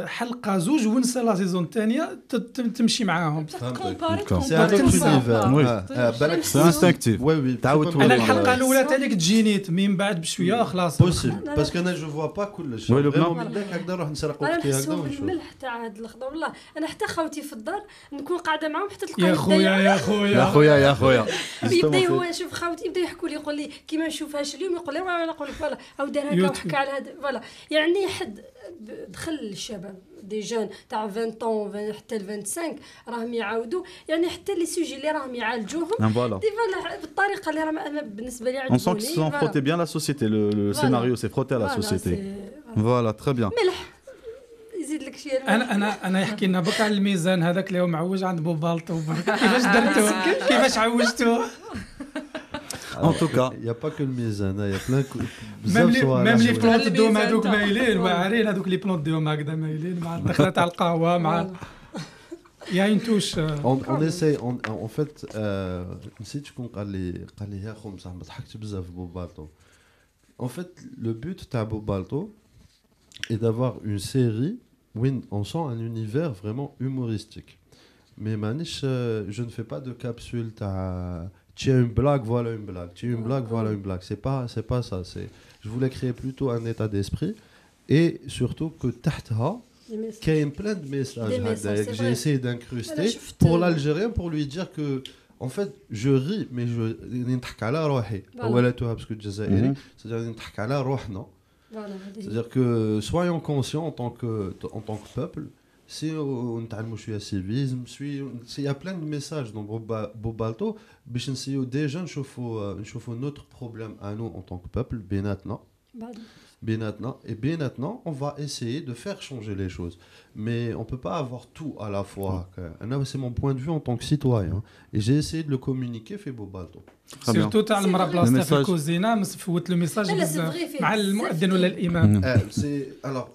حلقه زوج ونسى لا سيزون الثانيه تمشي معاهم. سي انستينكتيف. تعاود انا الحلقه الاولى تاعك تجيني من بعد بشويه خلاص. باسكو انا جو فوا با كلش. هكذا نروح نسرق وقتي هكذا ونشوف. الملح تاع هاد الخضر والله انا حتى خوتي في الدار نكون قاعده معاهم حتى تلقى يا خويا يبدا هو شوف خوتي يبدا يحكوا لي يقول لي كيما نشوفهاش اليوم يقول لي انا نقول لك فوالا او دار هكا وحكى على هذا فوالا يعني حد دخل الشباب دي جون تاع 20 طون حتى ل 25 راهم يعاودوا يعني حتى لي سوجي اللي راهم يعالجوهم دي فوالا بالطريقه اللي راهم بالنسبه لي عجبوني. On sent qu'ils ont frotté bien la société, le scénario s'est frotté à la société. Voilà, très bien. ملح يزيد لك شي. انا يحكي لنا بك على الميزان هذاك اللي هو معوج عند بوبالطو كيفاش درتوه كيفاش عوجتوه. En tout cas, il y a pas que le mizan, il y a plein même les plantes دوم هذوك مايلين واعرين هذوك لي بلونط دوم هكذا مايلين مع الدخله تاع القهوه مع يا انتوش. on essaie en fait نسيت شكون قال لي يا خو بصح ما ضحكتش بزاف بوبالطو. En fait le but تاع بوبالطو est d'avoir une série où on sent un univers vraiment humoristique. Mais manish je ne fais pas de capsule تاع tu as une blague, voilà une blague. Tu as une blague, voilà une blague. C'est pas ça. Je voulais créer plutôt un état d'esprit et surtout que tahtaha, qu'il y a plein de messages que j'ai essayé d'incruster pour l'Algérien pour lui dire que en fait je ris mais je نضحك على روحي أولاتها parce que الجزائري c'est-à-dire نضحك على روحنا. C'est-à-dire que soyons conscients en tant que peuple. Si on تعلموا شويه civisme, il y a plein de messages dans Bobalto باش نسيو déjà نشوفوا notre problème à nous en tant que peuple بيناتنا et بيناتنا on va essayer de faire changer les choses mais on peut pas avoir tout à la fois. C'est mon point de vue en tant que citoyen et j'ai essayé de le communiquer في Bobalto. سيرتو تاع المراه بلاصتها في الكوزينه فوت لو ميساج مع المؤذن ولا الامام. Alors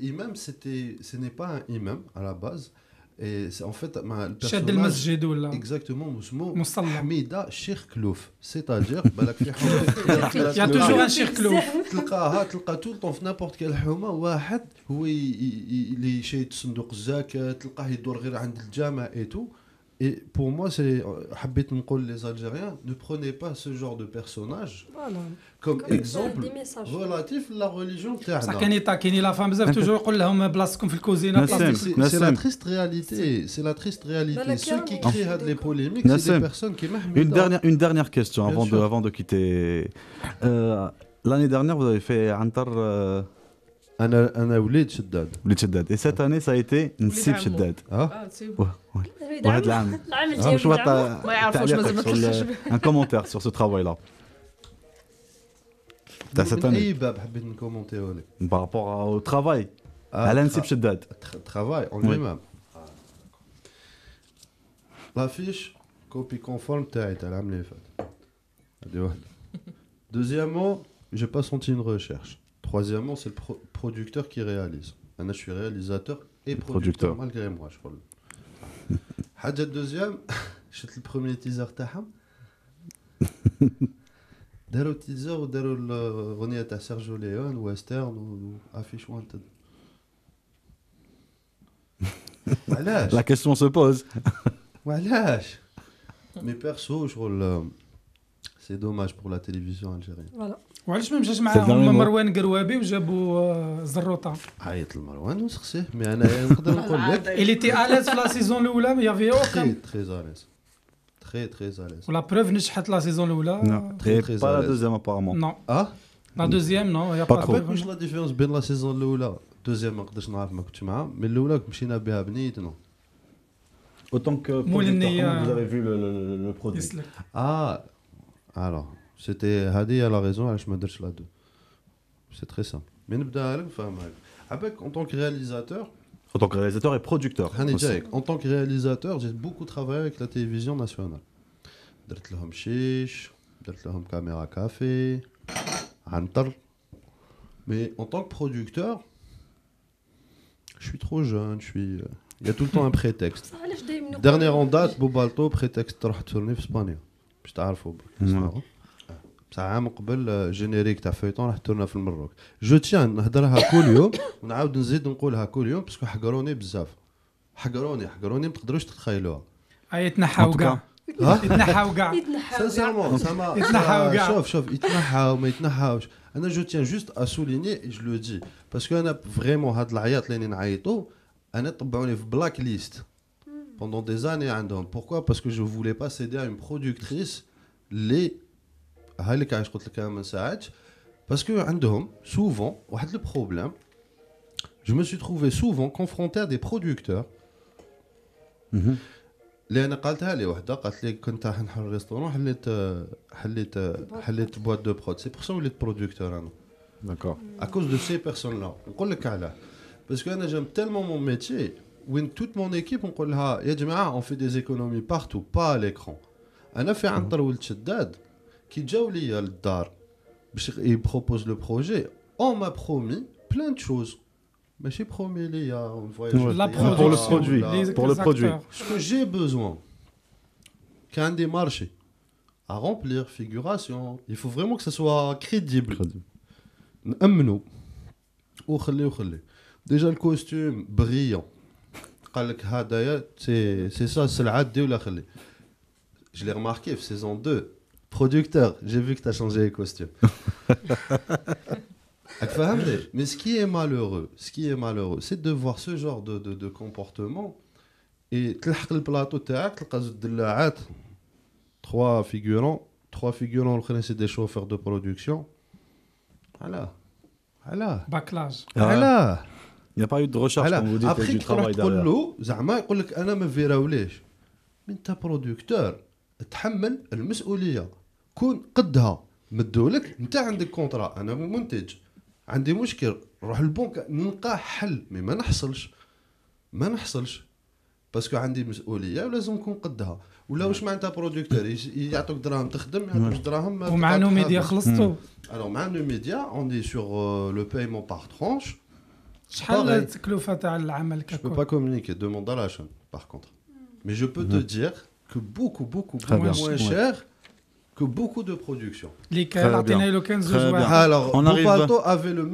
l'imam ce n'est pas un imam à la base et c'est en fait le شاد المسجد ولا exactement اسمه حميده شيخ كلوف c'est-à-dire بالك في حومه يا توجور ان شيخ كلوف تلقى tout le temps في n'importe quelle حومه واحد هو اللي يشيد صندوق الزكاه تلقاه يدور غير عند الجامع et tout. Et pour moi, حبيت نقول les Algériens ne prenez pas ce genre de personnage comme exemple relatif à la religion تاعنا. صح كاين لا فام بزاف توجور يقول لهم بلاصتكم في الكوزينه. C'est la triste réalité. C'est la triste réalité. Ceux qui créent les polémiques, c'est des personnes qui Une dernière question avant de quitter. L'année dernière, vous avez fait Antar. أنا وليد شداد. Et cette année, ça a été نسيب شداد. وهذا العام شو ما يعرفوش un commentaire sur ce travail-là. من أي باب حبيت نكومونتي لك؟ Par rapport au travail. على نسيب شداد. Travail en lui-même. L'affiche copie conforme تاعي تاع العام اللي فات. Deuxièmement, j'ai pas senti une recherche. Troisièmement, c'est le producteur qui réalise. Moi, je suis réalisateur et producteur malgré moi, je crois. Hadja deuxième, j'ai le premier teaser تاعهم. داروا teaser وداروا الأغنية تاع سيرجيو ليون ويسترن وافيش وانتد. وعلاش؟ La question se pose. وعلاش؟ Mais perso, je trouve c'est dommage pour la télévision algérienne. Voilà. وعلاش ما مشاش معاهم مروان قروابي وجابوا زروطه؟ عيط لمروان ونسقسيه مي انا نقدر نقول لك Il était à l'aise في لا سيزون الاولى ما يافي اوكان très à l'aise. Très à l'aise. ولا بروف نجحت لا سيزون الاولى. Non, très pas la deuxième apparemment. Non. Ah? La deuxième non, il y a pas pas trop. de واش لا ديفيرونس بين لا سيزون الاولى دوزيام ما نقدرش نعرف ما كنتش معاه مي الاولى مشينا بها بنيتنا. Autant que producteur, vous avez vu le produit. Ah, alors, c'était Hadi a la raison, je me dis la deux. C'est très simple. Mais en tant que réalisateur. En tant que réalisateur et producteur. En tant que réalisateur, j'ai beaucoup travaillé avec la télévision nationale. درت لهم شيش, درت لهم caméra café, عنتر. Mais en tant que producteur, je suis trop jeune, il y a tout le temps un prétexte. Dernière en date, Bobalto, prétexte تروح tourner في اسبانيا. باش تعرفوا بصح عام قبل جينيريك تاع فيطون راح تورنا في المروك. جو تيان نهضرها كل يوم ونعاود نزيد نقولها كل يوم باسكو حقروني بزاف. حقروني ما تقدروش تتخيلوها. يتنحاو كاع. يتنحاو كاع. سانسيرمون يتنحاو كاع. شوف يتنحاو ما يتنحاوش. انا جو تيان جوست ا سوليني جو لو دي باسكو انا فريمون هاد العياط اللي نعيطوا انا طبعوني في بلاك ليست pendant des années عندهم. Pourquoi? Parce que je voulais pas céder à une productrice les هالك عايش قلت لك انا ما نساعدش parce que عندهم souvent واحد le problème. Je me suis trouvé souvent confronté à des producteurs. اللي انا قالتها لي وحده قالت لي كنت راح نحل ريستورون حليت بوات دو برود. سي بور سا وليت برودكتور انا. D'accord. À cause de ces personnes-là. نقول لك علاه. Parce que انا j'aime tellement mon métier. When toute mon équipe نقول لها يا جماعه on fait des économies partout pas à l'écran. انا في عنتر ولد شداد كي جاو ليا للدار باش يبروبوز لو بروجي on m'a promis plein de choses. ماشي promis ليا un voyage. Pour le produit. Pour le produit. Ce que j'ai besoin qu'un des marchés à remplir, figuration, il faut vraiment que ça soit crédible. نأمنوا وخلي. Déjà le costume brillant. قال لك هدايا c'est ça السلعه دي ولا خلي. Je l'ai remarqué saison 2. Producteur, j'ai vu que tu as changé les costumes. Mais ce qui est malheureux, c'est de voir ce genre de comportement et تلحق البلاطو تاعك تلقى زوج دلاعات 3 figurants الاخرين c'est des chauffeurs de production. علاه باكلاج. علاه Il n'y a pas eu de recherche comme vous dites du travail derrière. تقول له زعما يقول لك انا ما فيراوليش. انت برودكتور تحمل المسؤوليه. كون قدها مدولك انت عندك كونطرا. انا منتج عندي مشكل نروح للبنك نلقى حل مي ما نحصلش باسكو عندي مسؤوليه ولازم نكون قدها. ولا واش معناتها برودكتور يعطوك دراهم تخدم يعطوك دراهم ومع نو ميديا خلصتو. alors مع نو ميديا on est sur le paiement par tranche. شحال التكلفه تاع العمل ككل؟ Je peux pas communiquer, demande à la chaîne par contre. Mais je peux te dire que beaucoup moins cher que beaucoup de productions. Alors, Bobalto avait le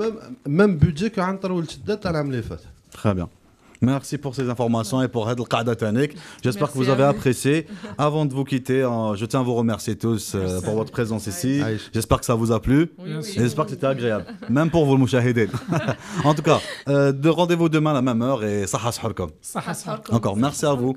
même budget que Antar ou Tchiddat à l'année faite. Très bien. Merci pour ces informations et pour Hadl Qada Tanik. J'espère que vous avez apprécié. Avant de vous quitter, je tiens à vous remercier tous pour votre présence ici. J'espère que ça vous a plu. Et j'espère que c'était agréable. Même pour vous, le mouchahidin. En tout cas, rendez-vous demain à la même heure et Saha Sharkom. Encore merci à vous.